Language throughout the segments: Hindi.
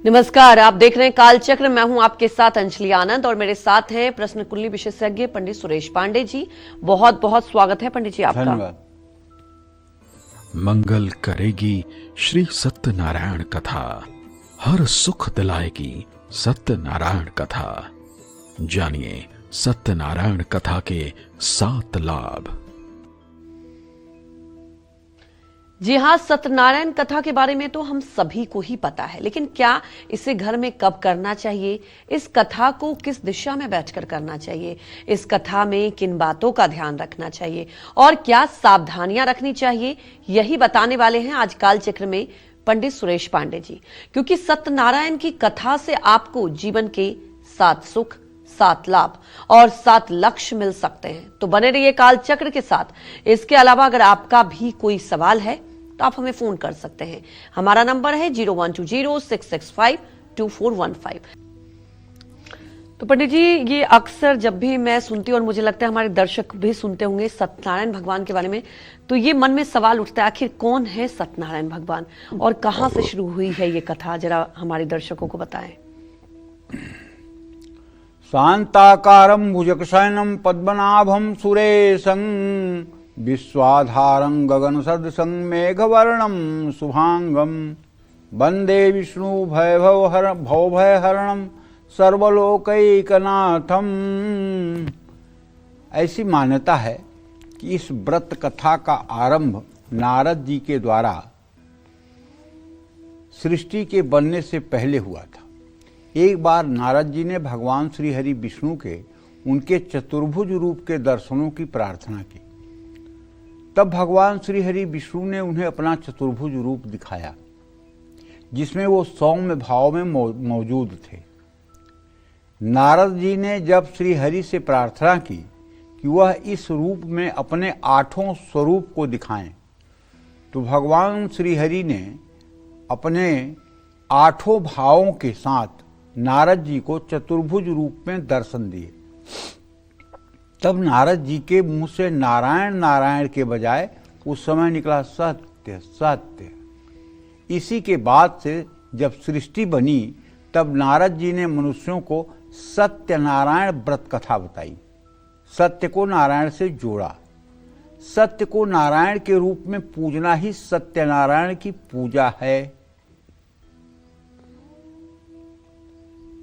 नमस्कार, आप देख रहे हैं कालचक्र। मैं हूं आपके साथ अंजलि आनंद और मेरे साथ हैं प्रश्न कुंडली विशेषज्ञ पंडित सुरेश पांडे जी। बहुत बहुत स्वागत है पंडित जी आपका। धन्यवाद। मंगल करेगी श्री सत्यनारायण कथा, हर सुख दिलाएगी सत्यनारायण कथा। जानिए सत्यनारायण कथा के 7 लाभ। जी हाँ, सत्यनारायण कथा के बारे में तो हम सभी को ही पता है, लेकिन क्या इसे घर में कब करना चाहिए, इस कथा को किस दिशा में बैठकर करना चाहिए, इस कथा में किन बातों का ध्यान रखना चाहिए और क्या सावधानियां रखनी चाहिए, यही बताने वाले हैं आज कालचक्र में पंडित सुरेश पांडे जी। क्योंकि सत्यनारायण की कथा से आपको जीवन के 7 सुख, 7 लाभ और 7 लक्ष्य मिल सकते हैं। तो बने रहिए कालचक्र के साथ। इसके अलावा अगर आपका भी कोई सवाल है तो आप हमें फोन कर सकते हैं। हमारा नंबर है 0120-665-2415। तो पंडित जी, ये अक्सर जब भी मैं सुनती हूँ और मुझे लगता है हमारे दर्शक भी सुनते होंगे सत्यनारायण भगवान के बारे में, तो ये मन में सवाल उठता है, आखिर कौन है सत्यनारायण भगवान और कहां से शुरू हुई है ये कथा, जरा हमारे दर्शकों को बताएं। शांताकारं भुजगशयनं पद्मनाभं सुरेशं विश्वाधारं गगनसदृशं मेघवर्णं शुभांगं वंदे विष्णु भवभयहरणं सर्वलोकैकनाथम। ऐसी मान्यता है कि इस व्रत कथा का आरंभ नारद जी के द्वारा सृष्टि के बनने से पहले हुआ था। एक बार नारद जी ने भगवान श्री हरि विष्णु के उनके चतुर्भुज रूप के दर्शनों की प्रार्थना की। तब भगवान श्री हरि विष्णु ने उन्हें अपना चतुर्भुज रूप दिखाया, जिसमें वो सौम्य भाव में मौजूद थे। नारद जी ने जब श्री हरि से प्रार्थना की कि वह इस रूप में अपने 8 स्वरूप को दिखाएं, तो भगवान श्री हरि ने अपने 8 भावों के साथ नारद जी को चतुर्भुज रूप में दर्शन दिए। तब नारद जी के मुंह से नारायण नारायण के बजाय उस समय निकला सत्य सत्य। इसी के बाद से जब सृष्टि बनी, तब नारद जी ने मनुष्यों को सत्यनारायण व्रत कथा बताई। सत्य को नारायण से जोड़ा। सत्य को नारायण के रूप में पूजना ही सत्यनारायण की पूजा है।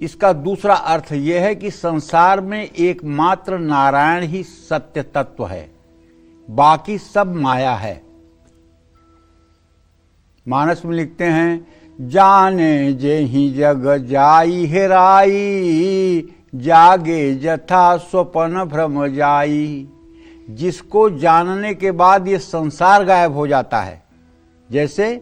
इसका दूसरा अर्थ यह है कि संसार में एकमात्र नारायण ही सत्य तत्व है, बाकी सब माया है। मानस में लिखते हैं, जाने जेहि जग जाई हेराई, जागे जथा स्वपन भ्रम जाई। जिसको जानने के बाद ये संसार गायब हो जाता है, जैसे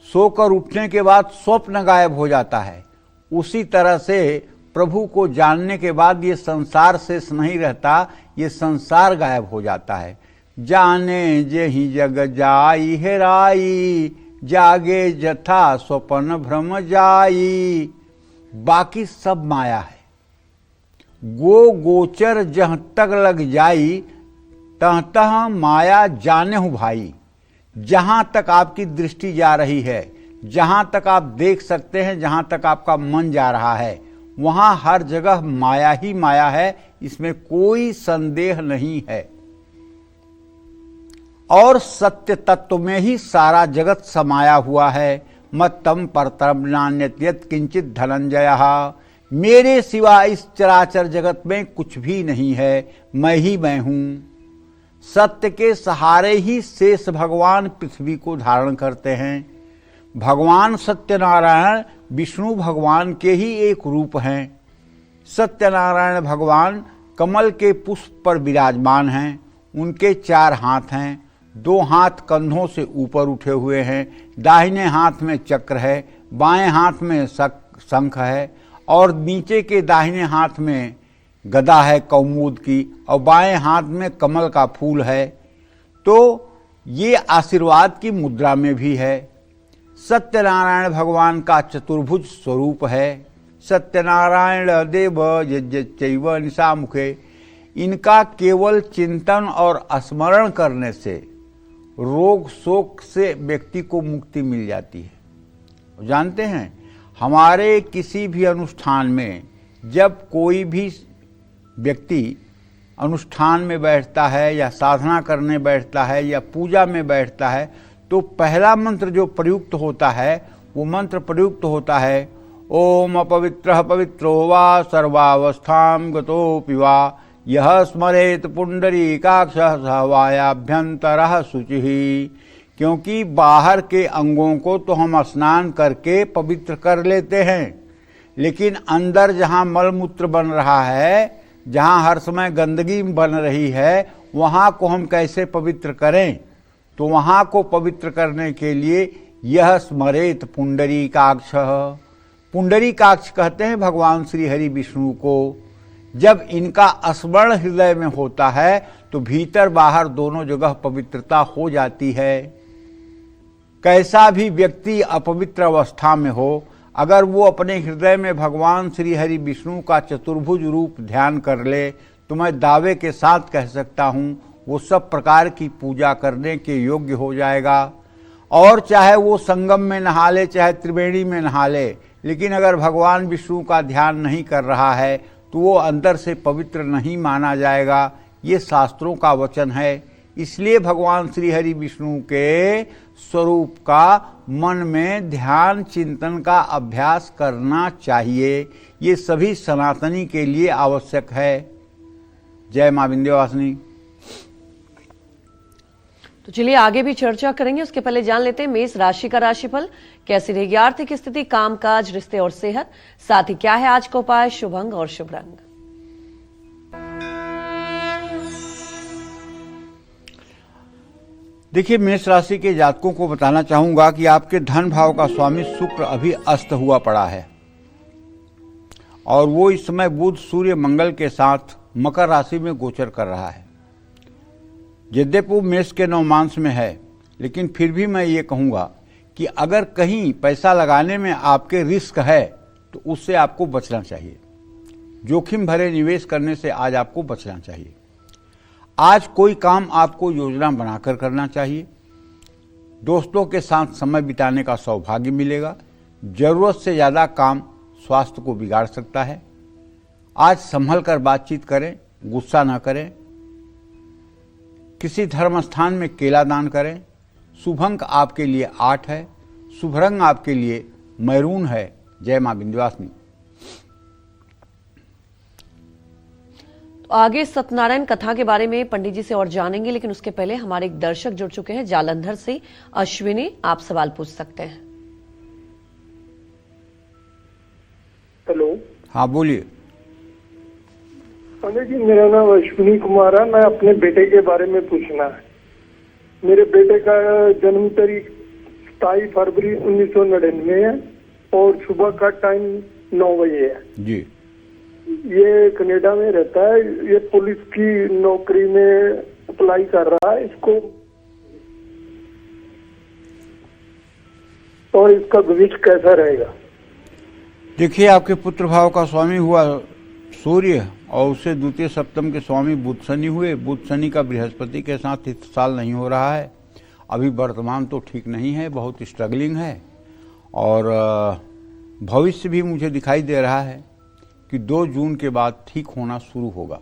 सोकर उठने के बाद स्वप्न गायब हो जाता है, उसी तरह से प्रभु को जानने के बाद ये संसार शेष नहीं रहता, ये संसार गायब हो जाता है। जाने जेहि जग जाई हेराई, जागे जथा स्वपन भ्रम जाई। बाकी सब माया है। गो गोचर जहाँ तक लग जाई, तह तह माया जाने हूँ भाई। जहां तक आपकी दृष्टि जा रही है, जहां तक आप देख सकते हैं, जहां तक आपका मन जा रहा है, वहां हर जगह माया ही माया है, इसमें कोई संदेह नहीं है। और सत्य तत्व में ही सारा जगत समाया हुआ है। मत्तम परतरम नान्यत किंचित धनंजय। मेरे सिवा इस चराचर जगत में कुछ भी नहीं है, मैं ही मैं हूं। सत्य के सहारे ही शेष भगवान पृथ्वी को धारण करते हैं। भगवान सत्यनारायण विष्णु भगवान के ही एक रूप हैं। सत्यनारायण भगवान कमल के पुष्प पर विराजमान हैं। उनके 4 हाथ हैं, 2 हाथ कंधों से ऊपर उठे हुए हैं, दाहिने हाथ में चक्र है, बाएं हाथ में शंख है और नीचे के दाहिने हाथ में गदा है कौमुद की और बाएं हाथ में कमल का फूल है। तो ये आशीर्वाद की मुद्रा में भी है। सत्यनारायण भगवान का चतुर्भुज स्वरूप है। सत्यनारायण देव यज्ञैव निशामुखे। इनका केवल चिंतन और स्मरण करने से रोग शोक से व्यक्ति को मुक्ति मिल जाती है। जानते हैं, हमारे किसी भी अनुष्ठान में जब कोई भी व्यक्ति अनुष्ठान में बैठता है या साधना करने बैठता है या पूजा में बैठता है तो पहला मंत्र जो प्रयुक्त होता है वो मंत्र प्रयुक्त होता है ओम अपवित्रः पवित्रो वा सर्वावस्थां गतोऽपि वा यह स्मरेत पुंडरीकाक्षः स वायाभ्यंतरः शुचिः। क्योंकि बाहर के अंगों को तो हम स्नान करके पवित्र कर लेते हैं, लेकिन अंदर जहाँ मलमूत्र बन रहा है, जहाँ हर समय गंदगी बन रही है, वहाँ को हम कैसे पवित्र करें? तो वहाँ को पवित्र करने के लिए यह स्मरेत पुंडरीकाक्षः, पुंडरीकाक्ष कहते हैं भगवान श्री हरि विष्णु को। जब इनका स्मरण हृदय में होता है तो भीतर बाहर दोनों जगह पवित्रता हो जाती है। कैसा भी व्यक्ति अपवित्र अवस्था में हो, अगर वो अपने हृदय में भगवान श्री हरि विष्णु का चतुर्भुज रूप ध्यान कर ले तो मैं दावे के साथ कह सकता हूँ वो सब प्रकार की पूजा करने के योग्य हो जाएगा। और चाहे वो संगम में नहा ले, चाहे त्रिवेणी में नहा ले, लेकिन अगर भगवान विष्णु का ध्यान नहीं कर रहा है तो वो अंदर से पवित्र नहीं माना जाएगा। ये शास्त्रों का वचन है। इसलिए भगवान श्री हरि विष्णु के स्वरूप का मन में ध्यान चिंतन का अभ्यास करना चाहिए। ये सभी सनातनी के लिए आवश्यक है। जय मां विंध्यवासिनी। तो चलिए आगे भी चर्चा करेंगे, उसके पहले जान लेते हैं मेष राशि का राशिफल। कैसी रहेगी आर्थिक स्थिति, कामकाज, रिश्ते और सेहत, साथ ही क्या है आज का उपाय, शुभ अंग और शुभ रंग। देखिए, मेष राशि के जातकों को बताना चाहूंगा कि आपके धन भाव का स्वामी शुक्र अभी अस्त हुआ पड़ा है और वो इस समय बुध सूर्य मंगल के साथ मकर राशि में गोचर कर रहा है। यद्यपि वो मेष के नवमांश में है, लेकिन फिर भी मैं ये कहूँगा कि अगर कहीं पैसा लगाने में आपके रिस्क है तो उससे आपको बचना चाहिए। जोखिम भरे निवेश करने से आज आपको बचना चाहिए। आज कोई काम आपको योजना बनाकर करना चाहिए। दोस्तों के साथ समय बिताने का सौभाग्य मिलेगा। जरूरत से ज़्यादा काम स्वास्थ्य को बिगाड़ सकता है। आज संभल कर बातचीत करें, गुस्सा न करें। किसी धर्म स्थान में केला दान करें। शुभ अंक आपके लिए 8 है। शुभ रंग आपके लिए मैरून है। जय मां विंध्यवासिनी। तो आगे सत्यनारायण कथा के बारे में पंडित जी से और जानेंगे, लेकिन उसके पहले हमारे एक दर्शक जुड़ चुके हैं जालंधर से। अश्विनी, आप सवाल पूछ सकते हैं। हेलो। हाँ बोलिए। पंडित जी, मेरा नाम अश्विनी कुमार है। मैं अपने बेटे के बारे में पूछना है। मेरे बेटे का जन्म तारीख 27 फरवरी 1999 है और सुबह का टाइम 9 बजे है जी। ये कनाडा में रहता है। ये पुलिस की नौकरी में अप्लाई कर रहा है इसको, और इसका भविष्य कैसा रहेगा? देखिए, आपके पुत्र भाव का स्वामी हुआ सूर्य और उससे द्वितीय सप्तम के स्वामी बुध शनि हुए। बुध शनि का बृहस्पति के साथ इस साल नहीं हो रहा है। अभी वर्तमान तो ठीक नहीं है, बहुत स्ट्रगलिंग है और भविष्य भी मुझे दिखाई दे रहा है कि 2 जून के बाद ठीक होना शुरू होगा।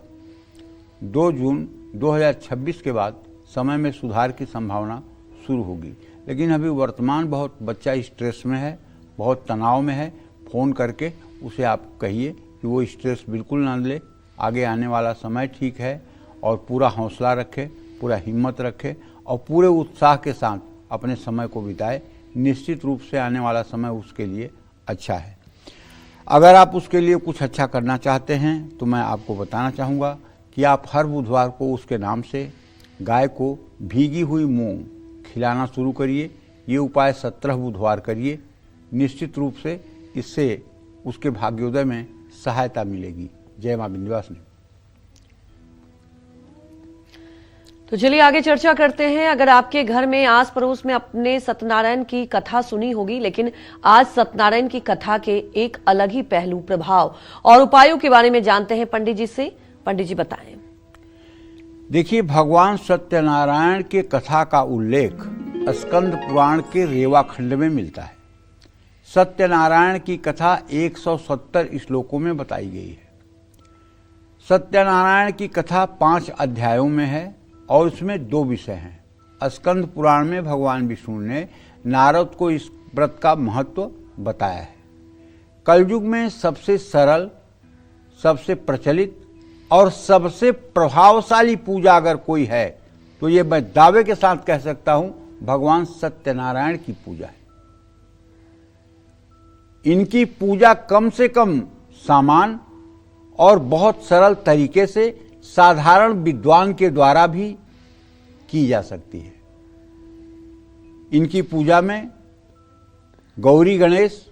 2 जून 2026 के बाद समय में सुधार की संभावना शुरू होगी। लेकिन अभी वर्तमान बहुत बच्चा स्ट्रेस में है, बहुत तनाव में है। फ़ोन करके उसे आप कहिए कि वो स्ट्रेस बिल्कुल ना ले। आगे आने वाला समय ठीक है और पूरा हौसला रखे, पूरा हिम्मत रखे और पूरे उत्साह के साथ अपने समय को बिताए। निश्चित रूप से आने वाला समय उसके लिए अच्छा है। अगर आप उसके लिए कुछ अच्छा करना चाहते हैं तो मैं आपको बताना चाहूँगा कि आप हर बुधवार को उसके नाम से गाय को भीगी हुई मूंग खिलाना शुरू करिए। ये उपाय 17 बुधवार करिए। निश्चित रूप से इससे उसके भाग्योदय में सहायता मिलेगी। जय मां विंध्यवासिनी। तो चलिए आगे चर्चा करते हैं। अगर आपके घर में आस पड़ोस में अपने सत्यनारायण की कथा सुनी होगी, लेकिन आज सत्यनारायण की कथा के एक अलग ही पहलू, प्रभाव और उपायों के बारे में जानते हैं पंडित जी से। पंडित जी बताएं। देखिए, भगवान सत्यनारायण के कथा का उल्लेख स्कंद पुराण के रेवा खंड में मिलता है। सत्यनारायण की कथा 170 श्लोकों में बताई गई है। सत्यनारायण की कथा 5 अध्यायों में है और इसमें 2 विषय हैं। स्कंद पुराण में भगवान विष्णु ने नारद को इस व्रत का महत्व बताया है। कलयुग में सबसे सरल, सबसे प्रचलित और सबसे प्रभावशाली पूजा अगर कोई है तो ये मैं दावे के साथ कह सकता हूं, भगवान सत्यनारायण की पूजा है। इनकी पूजा कम से कम सामान और बहुत सरल तरीके से साधारण विद्वान के द्वारा भी की जा सकती है। इनकी पूजा में गौरी गणेश,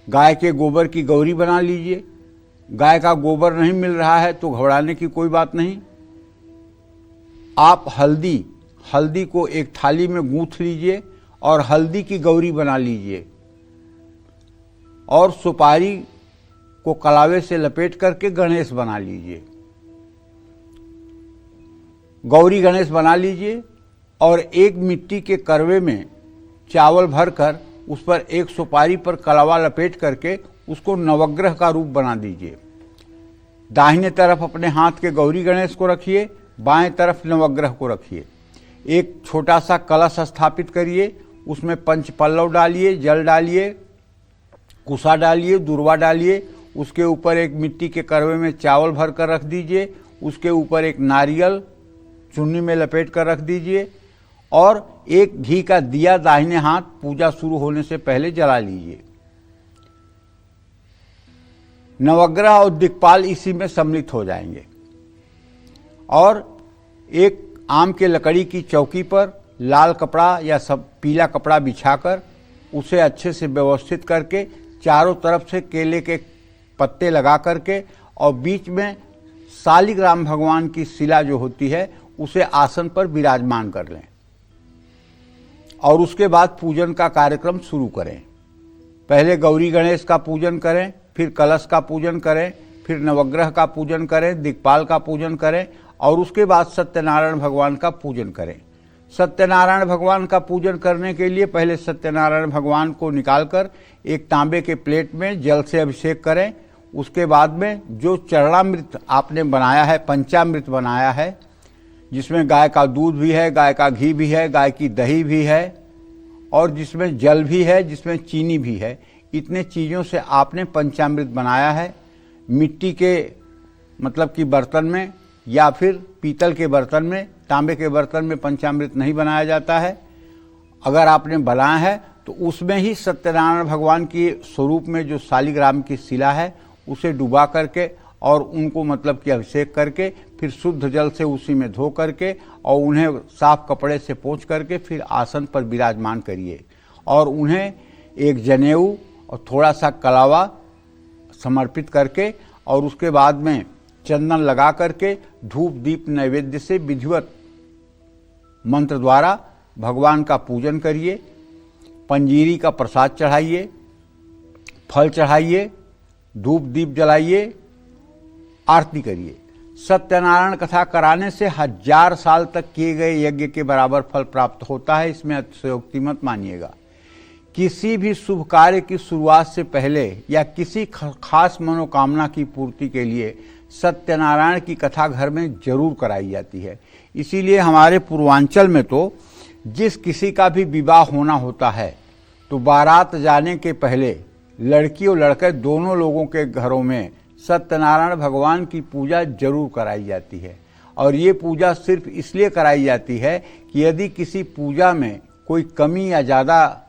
गाय के गोबर की गौरी बना लीजिए। गाय का गोबर नहीं मिल रहा है तो घबराने की कोई बात नहीं। आप हल्दी को एक थाली में गूंथ लीजिए और हल्दी की गौरी बना लीजिए और सुपारी को कलावे से लपेट करके गणेश बना लीजिए। गौरी गणेश बना लीजिए और एक मिट्टी के करवे में चावल भरकर उस पर एक सुपारी पर कलावा लपेट करके उसको नवग्रह का रूप बना दीजिए। दाहिने तरफ अपने हाथ के गौरी गणेश को रखिए, बाएं तरफ नवग्रह को रखिए। एक छोटा सा कलश स्थापित करिए, उसमें पंचपल्लव डालिए, जल डालिए, कुसा डालिए, दुर्वा डालिए। उसके ऊपर एक मिट्टी के करवे में चावल भर कर रख दीजिए। उसके ऊपर एक नारियल चुन्नी में लपेट कर रख दीजिए और एक घी का दिया दाहिने हाथ पूजा शुरू होने से पहले जला लीजिए। नवग्रह और दिक्पाल इसी में सम्मिलित हो जाएंगे और एक आम के लकड़ी की चौकी पर लाल कपड़ा या सब पीला कपड़ा बिछाकर उसे अच्छे से व्यवस्थित करके चारों तरफ से केले के पत्ते लगा करके और बीच में शालिग्राम भगवान की शिला जो होती है उसे आसन पर विराजमान कर लें और उसके बाद पूजन का कार्यक्रम शुरू करें। पहले गौरी गणेश का पूजन करें, फिर कलश का पूजन करें, फिर नवग्रह का पूजन करें, दिक्पाल का पूजन करें और उसके बाद सत्यनारायण भगवान का पूजन करें। सत्यनारायण भगवान का पूजन करने के लिए पहले सत्यनारायण भगवान को निकालकर एक तांबे के प्लेट में जल से अभिषेक करें। उसके बाद में जो चरणामृत आपने बनाया है, पंचामृत बनाया है, जिसमें गाय का दूध भी है, गाय का घी भी है, गाय की दही भी है और जिसमें जल भी है, जिसमें चीनी भी है, इतने चीज़ों से आपने पंचामृत बनाया है। मिट्टी के मतलब कि बर्तन में या फिर पीतल के बर्तन में, तांबे के बर्तन में पंचामृत नहीं बनाया जाता है। अगर आपने बनाया है तो उसमें ही सत्यनारायण भगवान के स्वरूप में जो शालिग्राम की शिला है उसे डुबा करके और उनको मतलब कि अभिषेक करके फिर शुद्ध जल से उसी में धो करके और उन्हें साफ कपड़े से पोंछ करके फिर आसन पर विराजमान करिए और उन्हें एक जनेऊ और थोड़ा सा कलावा समर्पित करके और उसके बाद में चंदन लगा करके धूप दीप नैवेद्य से विधिवत मंत्र द्वारा भगवान का पूजन करिए। पंजीरी का प्रसाद चढ़ाइए, फल चढ़ाइए, धूप दीप जलाइए, आरती करिए। सत्यनारायण कथा कराने से 1000 साल तक किए गए यज्ञ के बराबर फल प्राप्त होता है। इसमें अतिशयोक्ति मत मानिएगा। किसी भी शुभ कार्य की शुरुआत से पहले या किसी खास मनोकामना की पूर्ति के लिए सत्यनारायण की कथा घर में जरूर कराई जाती है। इसीलिए हमारे पूर्वांचल में तो जिस किसी का भी विवाह होना होता है तो बारात जाने के पहले लड़की और लड़के दोनों लोगों के घरों में सत्यनारायण भगवान की पूजा जरूर कराई जाती है। और ये पूजा सिर्फ इसलिए कराई जाती है कि यदि किसी पूजा में कोई कमी या ज़्यादा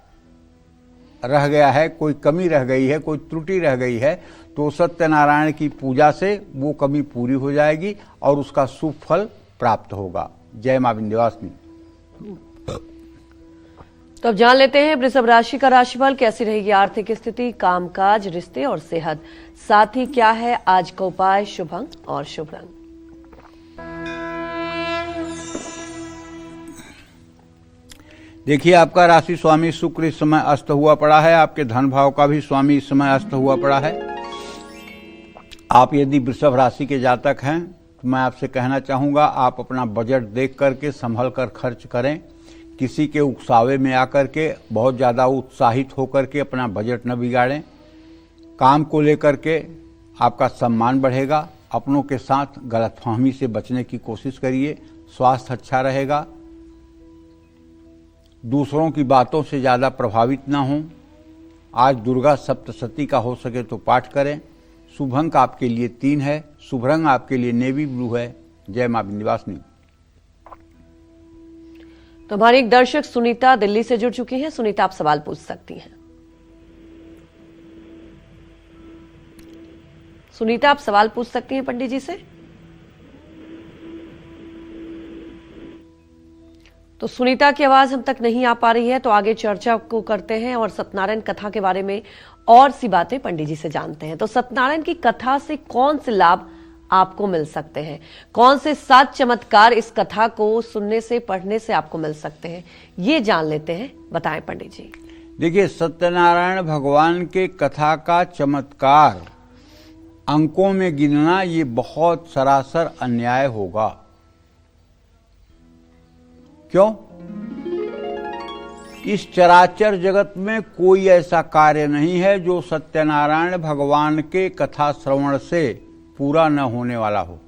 रह गया है, कोई कमी रह गई है, कोई त्रुटि रह गई है तो सत्यनारायण की पूजा से वो कमी पूरी हो जाएगी और उसका शुभ फल प्राप्त होगा। जय मां विंध्यवासिनी। तो अब जान लेते हैं वृषभ राशि का राशिफल। कैसी रहेगी आर्थिक स्थिति, कामकाज, रिश्ते और सेहत, साथ ही क्या है आज का उपाय, शुभ अंक और शुभ रंग। देखिए, आपका राशि स्वामी शुक्र इस समय अस्त हुआ पड़ा है। आपके धन भाव का भी स्वामी इस समय अस्त हुआ पड़ा है। आप यदि वृषभ राशि के जातक हैं तो मैं आपसे कहना चाहूँगा, आप अपना बजट देख करके संभल कर खर्च करें, किसी के उकसावे में आकर के बहुत ज़्यादा उत्साहित होकर के अपना बजट न बिगाड़ें। काम को लेकर के आपका सम्मान बढ़ेगा। अपनों के साथ गलतफहमी से बचने की कोशिश करिए। स्वास्थ्य अच्छा रहेगा। दूसरों की बातों से ज़्यादा प्रभावित ना हों। आज दुर्गा सप्तशती का हो सके तो पाठ करें। शुभ अंक आपके लिए 3 है। शुभ रंग आपके लिए नेवी ब्लू है। जय मां विंध्यवासिनी। तो हमारी एक दर्शक सुनीता दिल्ली से जुड़ चुकी हैं। सुनीता, आप सवाल पूछ सकती हैं। सुनीता, आप सवाल पूछ सकती हैं पंडित जी से। तो सुनीता की आवाज हम तक नहीं आ पा रही है, तो आगे चर्चा को करते हैं और सत्यनारायण कथा के बारे में और सी बातें पंडित जी से जानते हैं। तो सत्यनारायण की कथा से कौन से लाभ आपको मिल सकते हैं? कौन से 7 चमत्कार इस कथा को सुनने से, पढ़ने से आपको मिल सकते हैं, ये जान लेते हैं। बताएं पंडित जी। देखिए, सत्यनारायण भगवान के कथा का चमत्कार अंकों में गिनना ये बहुत सरासर अन्याय होगा। क्यों? इस चराचर जगत में कोई ऐसा कार्य नहीं है जो सत्यनारायण भगवान के कथा श्रवण से पूरा न होने वाला हो,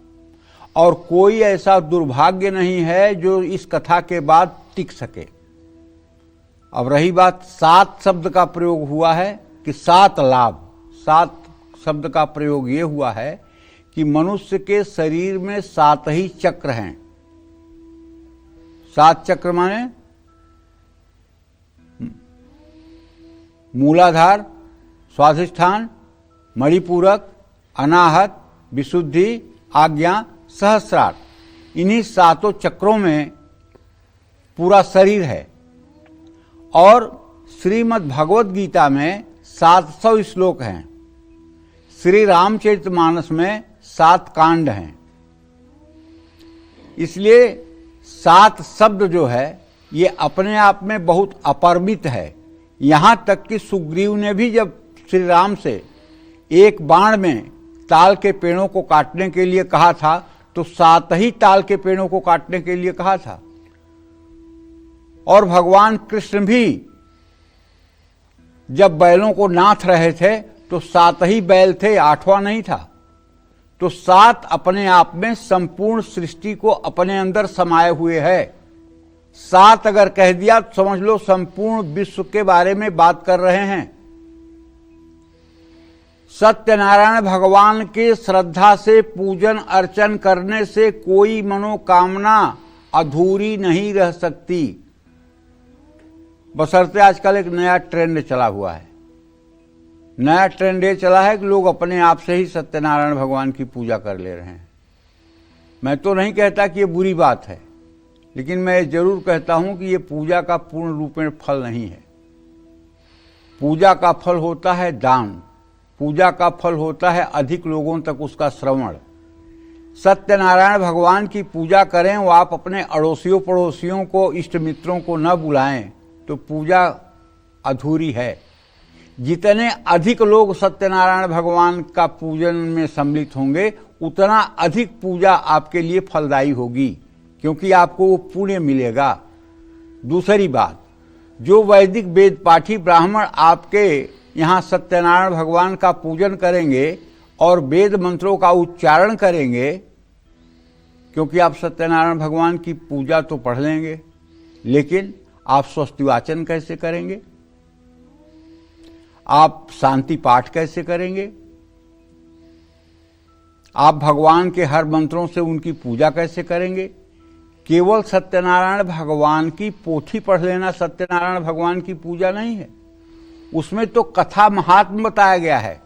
और कोई ऐसा दुर्भाग्य नहीं है जो इस कथा के बाद टिक सके। अब रही बात 7 शब्द का प्रयोग हुआ है कि 7 लाभ। 7 शब्द का प्रयोग ये हुआ है कि मनुष्य के शरीर में 7 ही चक्र हैं। 7 चक्र माने मूलाधार, स्वाधिष्ठान, मणिपूरक, अनाहत, विशुद्धि, आज्ञा, सहस्रार। इन्हीं 7 चक्रों में पूरा शरीर है। और श्रीमद् भगवत गीता में 700 श्लोक हैं। श्री रामचरितमानस में 7 कांड हैं। इसलिए 7 शब्द जो है ये अपने आप में बहुत अपरिमित है। यहां तक कि सुग्रीव ने भी जब श्री राम से एक बाण में ताल के पेड़ों को काटने के लिए कहा था तो 7 ही ताल के पेड़ों को काटने के लिए कहा था। और भगवान कृष्ण भी जब बैलों को नाथ रहे थे तो 7 ही बैल थे, 8वां नहीं था। तो 7 अपने आप में संपूर्ण सृष्टि को अपने अंदर समाये हुए है। 7 अगर कह दिया तो समझ लो संपूर्ण विश्व के बारे में बात कर रहे हैं। सत्यनारायण भगवान के श्रद्धा से पूजन अर्चन करने से कोई मनोकामना अधूरी नहीं रह सकती। बशर्ते आजकल एक नया ट्रेंड चला हुआ है। नया ट्रेंड ये चला है कि लोग अपने आप से ही सत्यनारायण भगवान की पूजा कर ले रहे हैं। मैं तो नहीं कहता कि ये बुरी बात है, लेकिन मैं जरूर कहता हूं कि ये पूजा का पूर्ण रूप में फल नहीं है। पूजा का फल होता है दान। पूजा का फल होता है अधिक लोगों तक उसका श्रवण। सत्यनारायण भगवान की पूजा करें, वो आप अपने अड़ोसियों पड़ोसियों को, इष्ट मित्रों को न बुलाएं तो पूजा अधूरी है। जितने अधिक लोग सत्यनारायण भगवान का पूजन में सम्मिलित होंगे उतना अधिक पूजा आपके लिए फलदायी होगी, क्योंकि आपको वो पुण्य मिलेगा। दूसरी बात, जो वैदिक वेद पाठी ब्राह्मण आपके यहाँ सत्यनारायण भगवान का पूजन करेंगे और वेद मंत्रों का उच्चारण करेंगे, क्योंकि आप सत्यनारायण भगवान की पूजा तो पढ़ लेंगे, लेकिन आप स्वस्तिवाचन कैसे करेंगे? आप शांति पाठ कैसे करेंगे? आप भगवान के हर मंत्रों से उनकी पूजा कैसे करेंगे? केवल सत्यनारायण भगवान की पोथी पढ़ लेना सत्यनारायण भगवान की पूजा नहीं है। उसमें तो कथा महात्म बताया गया है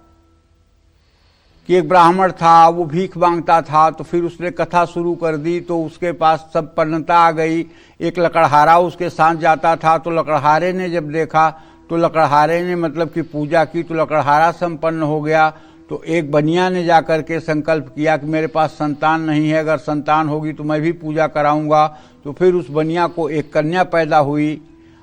कि एक ब्राह्मण था, वो भीख मांगता था, तो फिर उसने कथा शुरू कर दी तो उसके पास सब प्रसन्नता आ गई। एक लकड़हारा उसके साथ जाता था, तो लकड़हारे ने जब देखा तो लकड़हारे ने मतलब कि पूजा की तो लकड़हारा संपन्न हो गया। तो एक बनिया ने जाकर के संकल्प किया कि मेरे पास संतान नहीं है, अगर संतान होगी तो मैं भी पूजा कराऊंगा। तो फिर उस बनिया को एक कन्या पैदा हुई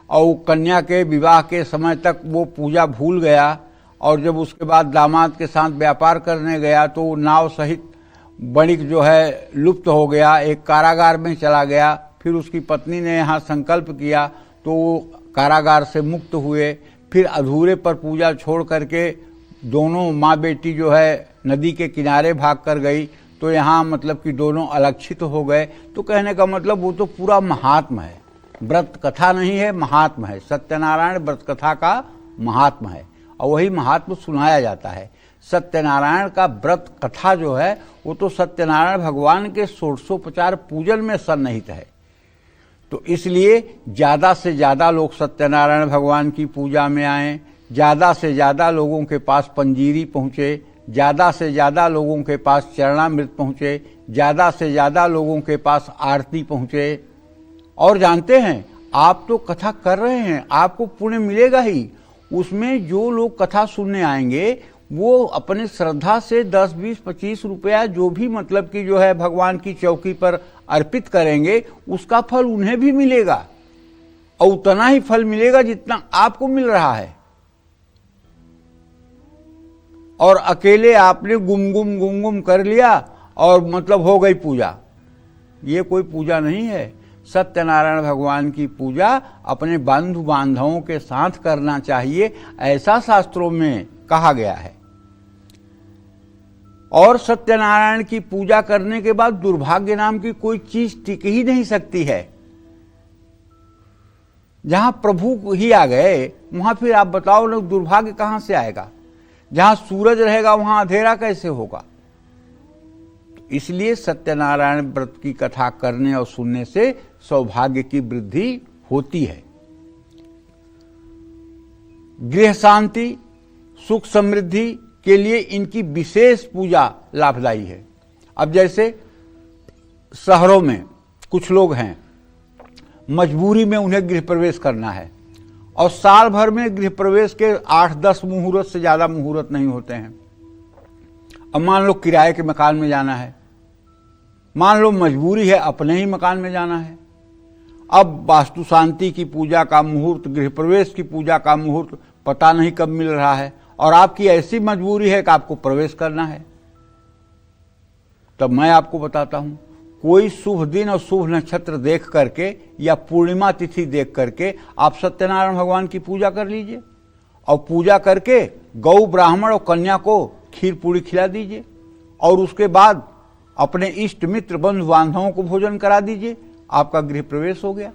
और कन्या के विवाह के समय तक वो पूजा भूल गया। और जब उसके बाद दामाद के साथ व्यापार करने गया तो नाव सहित वणिक जो है लुप्त हो गया, एक कारागार में चला गया। फिर उसकी पत्नी ने यहाँ संकल्प किया तो वो कारागार से मुक्त हुए। फिर अधूरे पर पूजा छोड़ करके दोनों माँ बेटी जो है नदी के किनारे भाग कर गई, तो यहाँ मतलब कि दोनों अलक्षित हो गए। तो कहने का मतलब वो तो पूरा महात्मा है, व्रत कथा नहीं है, महात्मा है। सत्यनारायण व्रत कथा का महात्मा है और वही महात्मा सुनाया जाता है। सत्यनारायण का व्रत कथा जो है वो तो सत्यनारायण भगवान के षोडशोपचार पूजन में सन्निहित है। तो इसलिए ज़्यादा से ज़्यादा लोग सत्यनारायण भगवान की पूजा में आएँ, ज़्यादा से ज़्यादा लोगों के पास पंजीरी पहुँचे, ज़्यादा से ज़्यादा लोगों के पास चरणामृत पहुँचे, ज़्यादा से ज़्यादा लोगों के पास आरती पहुँचे। और जानते हैं, आप तो कथा कर रहे हैं, आपको पुण्य मिलेगा ही। उसमें जो लोग कथा सुनने आएंगे वो अपने श्रद्धा से 10, 20, 25 रुपया जो भी मतलब कि जो है भगवान की चौकी पर अर्पित करेंगे, उसका फल उन्हें भी मिलेगा और उतना ही फल मिलेगा जितना आपको मिल रहा है। और अकेले आपने गुम कर लिया और मतलब हो गई पूजा, ये कोई पूजा नहीं है। सत्यनारायण भगवान की पूजा अपने बंधु बांधवों के साथ करना चाहिए, ऐसा शास्त्रों में कहा गया है। और सत्यनारायण की पूजा करने के बाद दुर्भाग्य नाम की कोई चीज टिक ही नहीं सकती है। जहां प्रभु ही आ गए वहां फिर आप बताओ ना दुर्भाग्य कहां से आएगा। जहां सूरज रहेगा वहां अंधेरा कैसे होगा। इसलिए सत्यनारायण व्रत की कथा करने और सुनने से सौभाग्य की वृद्धि होती है। गृह शांति, सुख समृद्धि के लिए इनकी विशेष पूजा लाभदायी है। अब जैसे शहरों में कुछ लोग हैं, मजबूरी में उन्हें गृह प्रवेश करना है और साल भर में गृह प्रवेश के 8-10 मुहूर्त से ज्यादा मुहूर्त नहीं होते हैं। अब मान लो किराए के मकान में जाना है, मान लो मजबूरी है अपने ही मकान में जाना है। अब वास्तु शांति की पूजा का मुहूर्त, गृह प्रवेश की पूजा का मुहूर्त पता नहीं कब मिल रहा है और आपकी ऐसी मजबूरी है कि आपको प्रवेश करना है। तब मैं आपको बताता हूं, कोई शुभ दिन और शुभ नक्षत्र देख करके या पूर्णिमा तिथि देख करके आप सत्यनारायण भगवान की पूजा कर लीजिए और पूजा करके गौ, ब्राह्मण और कन्या को खीर पूरी खिला दीजिए और उसके बाद अपने इष्ट मित्र बंधु बांधवों को भोजन करा दीजिए, आपका गृह प्रवेश हो गया।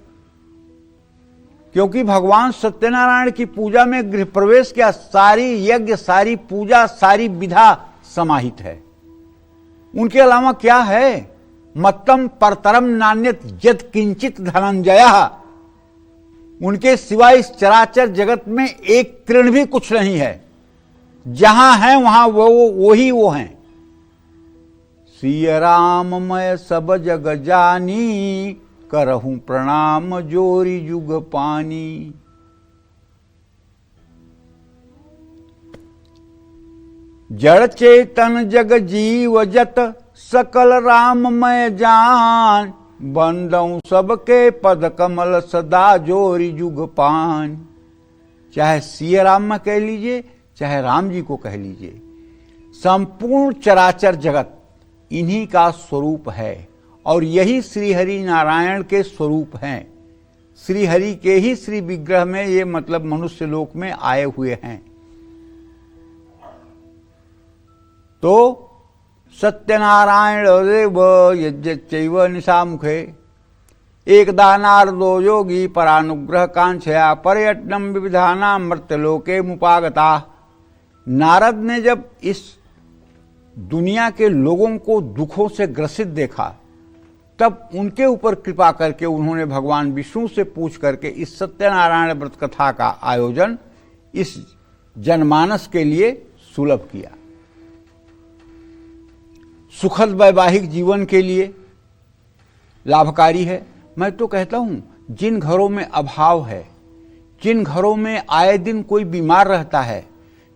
क्योंकि भगवान सत्यनारायण की पूजा में गृह प्रवेश क्या, सारी यज्ञ, सारी पूजा, सारी विधा समाहित है। उनके अलावा क्या है? मत्तम परतरम नान्यत यद किंचित धनंजयः। उनके सिवाय इस चराचर जगत में एक तृण भी कुछ नहीं है। जहां है वहां वो ही वो हैं। सिय राम मैं सब जग जानी, करहूं प्रणाम जोरी जुग पानी। जड़ चेतन जग जीव जत, सकल राम मैं जान। बंदऊं सबके पद कमल सदा जोरी जुग पान। चाहे सिय राम कह लीजिए, चाहे राम जी को कह लीजिए, संपूर्ण चराचर जगत इन्हीं का स्वरूप है और यही श्री हरि नारायण के स्वरूप हैं। श्री हरि के ही श्री विग्रह में ये मतलब मनुष्य लोक में आए हुए हैं। तो सत्यनारायण देव यज्ञचैव निशामुखे, एकदा नारदो योगी परानुग्रह कांक्षया, पर्यटनम विविधाना मर्त्यलोके मुपागता। नारद ने जब इस दुनिया के लोगों को दुखों से ग्रसित देखा, तब उनके ऊपर कृपा करके उन्होंने भगवान विष्णु से पूछ करके इस सत्यनारायण व्रत कथा का आयोजन इस जनमानस के लिए सुलभ किया। सुखद वैवाहिक जीवन के लिए लाभकारी है। मैं तो कहता हूं, जिन घरों में अभाव है, जिन घरों में आए दिन कोई बीमार रहता है,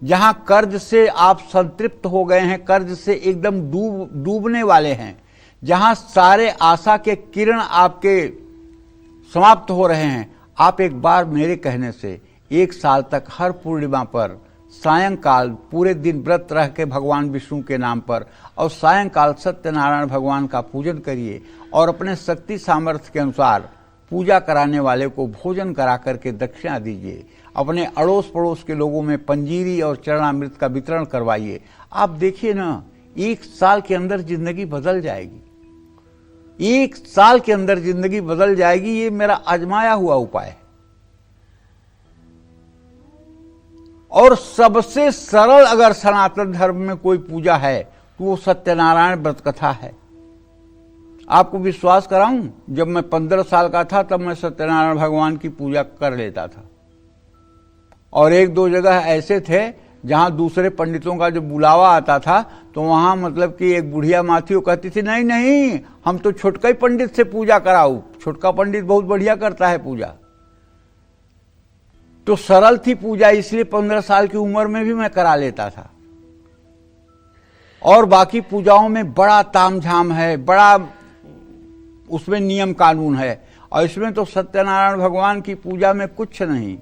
जहां कर्ज से आप संतृप्त हो गए हैं, कर्ज से एकदम डूबने वाले हैं, जहां सारे आशा के किरण आपके समाप्त हो रहे हैं, आप एक बार मेरे कहने से 1 साल तक हर पूर्णिमा पर सायंकाल पूरे दिन व्रत रह के भगवान विष्णु के नाम पर और सायंकाल सत्यनारायण भगवान का पूजन करिए और अपने शक्ति सामर्थ्य के अनुसार पूजा कराने वाले को भोजन करा करके दक्षिणा दीजिए। अपने अड़ोस पड़ोस के लोगों में पंजीरी और चरणामृत का वितरण करवाइए। आप देखिए ना, 1 साल के अंदर जिंदगी बदल जाएगी। 1 साल के अंदर जिंदगी बदल जाएगी। ये मेरा आजमाया हुआ उपाय है और सबसे सरल अगर सनातन धर्म में कोई पूजा है तो वो सत्यनारायण व्रत कथा है। आपको विश्वास कराऊं, जब मैं 15 साल का था तब मैं सत्यनारायण भगवान की पूजा कर लेता था और 1-2 जगह ऐसे थे जहां दूसरे पंडितों का जब बुलावा आता था तो वहां मतलब कि एक बुढ़िया माथी वो कहती थी, नहीं नहीं, हम तो छोटका ही पंडित से पूजा कराऊ, छोटका पंडित बहुत बढ़िया करता है पूजा। तो सरल थी पूजा, इसलिए 15 साल की उम्र में भी मैं करा लेता था। और बाकी पूजाओं में बड़ा तामझाम है, बड़ा उसमें नियम कानून है और इसमें तो सत्यनारायण भगवान की पूजा में कुछ नहीं,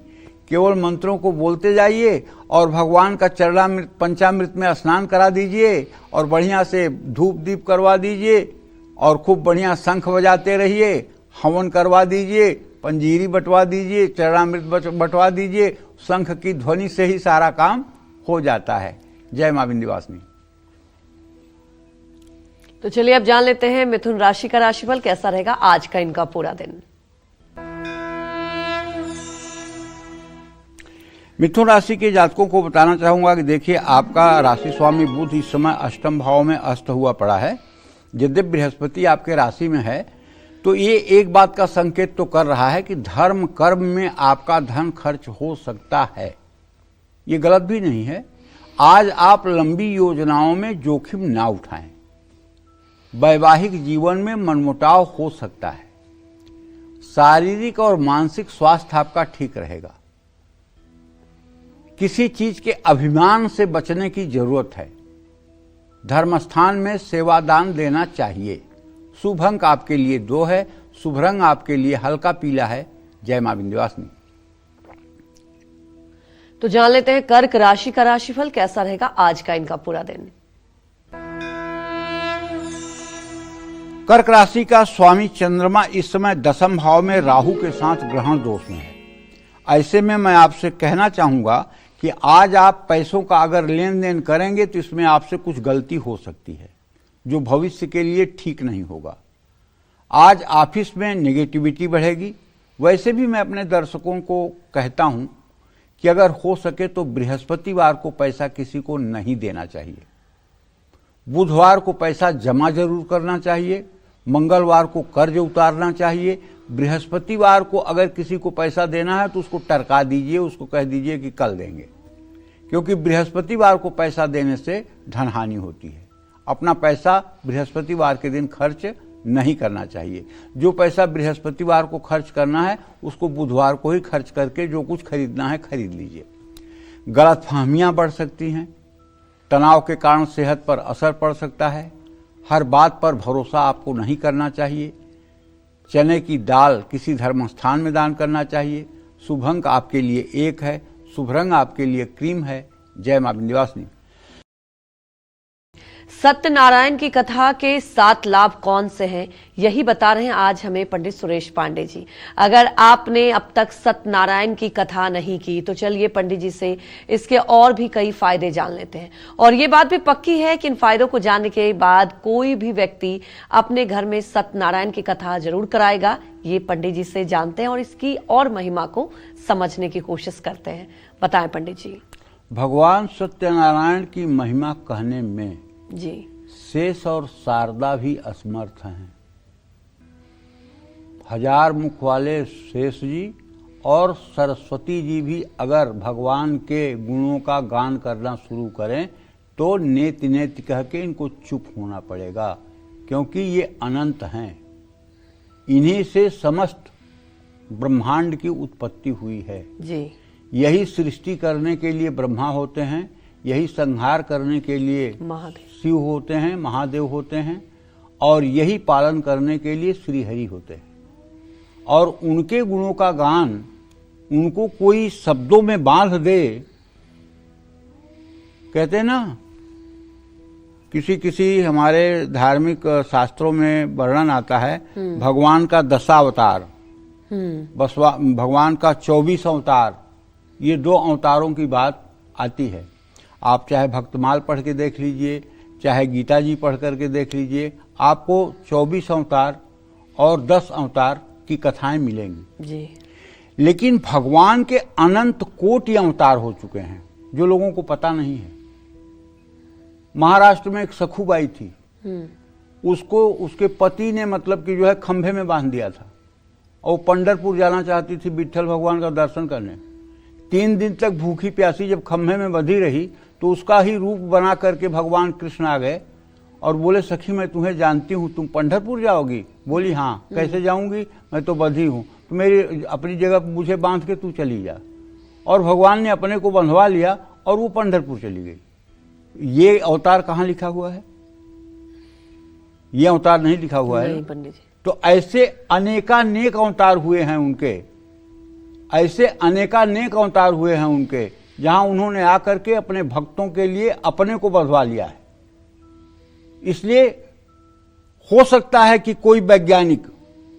केवल मंत्रों को बोलते जाइए और भगवान का चरणामृत पंचामृत में स्नान करा दीजिए और बढ़िया से धूप दीप करवा दीजिए और खूब बढ़िया शंख बजाते रहिए, हवन करवा दीजिए, पंजीरी बंटवा दीजिए, चरणामृत बंटवा दीजिए। शंख की ध्वनि से ही सारा काम हो जाता है। जय मां विंध्यवासिनी। तो चलिए अब जान लेते हैं मिथुन राशि का राशिफल कैसा रहेगा आज का इनका पूरा दिन। मिथुन राशि के जातकों को बताना चाहूंगा कि देखिए, आपका राशि स्वामी बुध इस समय अष्टम भाव में अस्त हुआ पड़ा है। यद्यपि बृहस्पति आपके राशि में है तो ये एक बात का संकेत तो कर रहा है कि धर्म कर्म में आपका धन खर्च हो सकता है। ये गलत भी नहीं है। आज आप लंबी योजनाओं में जोखिम ना उठाएं। वैवाहिक जीवन में मनमुटाव हो सकता है। शारीरिक और मानसिक स्वास्थ्य आपका ठीक रहेगा। किसी चीज के अभिमान से बचने की जरूरत है। धर्मस्थान में सेवादान देना चाहिए। शुभ अंक आपके लिए 2 है। शुभ रंग आपके लिए हल्का पीला है। जय मां विंध्यवासिनी। तो जान लेते हैं कर्क राशि का राशिफल कैसा रहेगा आज का इनका पूरा दिन। कर्क राशि का स्वामी चंद्रमा इस समय 10वें भाव में राहु के साथ ग्रहण दोष में है। ऐसे में मैं आपसे कहना चाहूंगा कि आज आप पैसों का अगर लेन देन करेंगे तो इसमें आपसे कुछ गलती हो सकती है जो भविष्य के लिए ठीक नहीं होगा। आज ऑफिस में नेगेटिविटी बढ़ेगी। वैसे भी मैं अपने दर्शकों को कहता हूं कि अगर हो सके तो बृहस्पतिवार को पैसा किसी को नहीं देना चाहिए। बुधवार को पैसा जमा जरूर करना चाहिए। मंगलवार को कर्ज उतारना चाहिए। बृहस्पतिवार को अगर किसी को पैसा देना है तो उसको टरका दीजिए, उसको कह दीजिए कि कल देंगे, क्योंकि बृहस्पतिवार को पैसा देने से धनहानि होती है। अपना पैसा बृहस्पतिवार के दिन खर्च नहीं करना चाहिए। जो पैसा बृहस्पतिवार को खर्च करना है उसको बुधवार को ही खर्च करके जो कुछ खरीदना है खरीद लीजिए। गलतफहमियां बढ़ सकती हैं। तनाव के कारण सेहत पर असर पड़ सकता है। हर बात पर भरोसा आपको नहीं करना चाहिए। चने की दाल किसी धर्म स्थान में दान करना चाहिए। शुभ अंक आपके लिए 1 है। शुभ रंग आपके लिए क्रीम है। जय मां विंध्यवासिनी। सत्यनारायण की कथा के 7 लाभ कौन से हैं, यही बता रहे हैं आज हमें पंडित सुरेश पांडे जी। अगर आपने अब तक सत्यनारायण की कथा नहीं की तो चलिए पंडित जी से इसके और भी कई फायदे जान लेते हैं। और ये बात भी पक्की है कि इन फायदों को जानने के बाद कोई भी व्यक्ति अपने घर में सत्यनारायण की कथा जरूर कराएगा। ये पंडित जी से जानते हैं और इसकी और महिमा को समझने की कोशिश करते हैं। बताएं पंडित जी। भगवान सत्यनारायण की महिमा कहने में जी शेष और शारदा भी असमर्थ हैं। 1000 मुख वाले शेष जी और सरस्वती जी भी अगर भगवान के गुणों का गान करना शुरू करें तो नेति नेति कह के इनको चुप होना पड़ेगा, क्योंकि ये अनंत हैं। इन्हीं से समस्त ब्रह्मांड की उत्पत्ति हुई है जी। यही सृष्टि करने के लिए ब्रह्मा होते हैं, यही संहार करने के लिए शिव होते हैं, महादेव होते हैं, और यही पालन करने के लिए श्री हरि होते हैं। और उनके गुणों का गान उनको कोई शब्दों में बांध दे कहते हैं ना, किसी हमारे धार्मिक शास्त्रों में वर्णन आता है भगवान का 10 अवतार, भगवान का 24 अवतार, ये 2 अवतारों की बात आती है। आप चाहे भक्तमाल पढ़ के देख लीजिए, चाहे गीता जी पढ़ करके देख लीजिए, आपको 24 अवतार और 10 अवतार की कथाएं मिलेंगी जी। लेकिन भगवान के अनंत कोटि अवतार हो चुके हैं जो लोगों को पता नहीं है। महाराष्ट्र में एक सखुबाई थी, उसको उसके पति ने मतलब कि जो है खंभे में बांध दिया था और पंढरपुर जाना चाहती थी विट्ठल भगवान का दर्शन करने। 3 दिन तक भूखी प्यासी जब खंभे में बंधी रही तो उसका ही रूप बना करके भगवान कृष्ण आ गए और बोले, सखी मैं तुम्हें जानती हूँ, तुम पंढरपुर जाओगी? बोली हाँ। कैसे जाऊंगी, मैं तो बंधी हूँ, तो मेरी अपनी जगह मुझे बांध के तू चली जा। और भगवान ने अपने को बंधवा लिया और वो पंढरपुर चली गई। ये अवतार कहाँ लिखा हुआ है? ये अवतार नहीं लिखा हुआ है पंडित जी। तो ऐसे अनेकानेक अवतार हुए हैं उनके, ऐसे अनेकानेक अवतार हुए हैं उनके, जहां उन्होंने आकर के अपने भक्तों के लिए अपने को बंधवा लिया है। इसलिए हो सकता है कि कोई वैज्ञानिक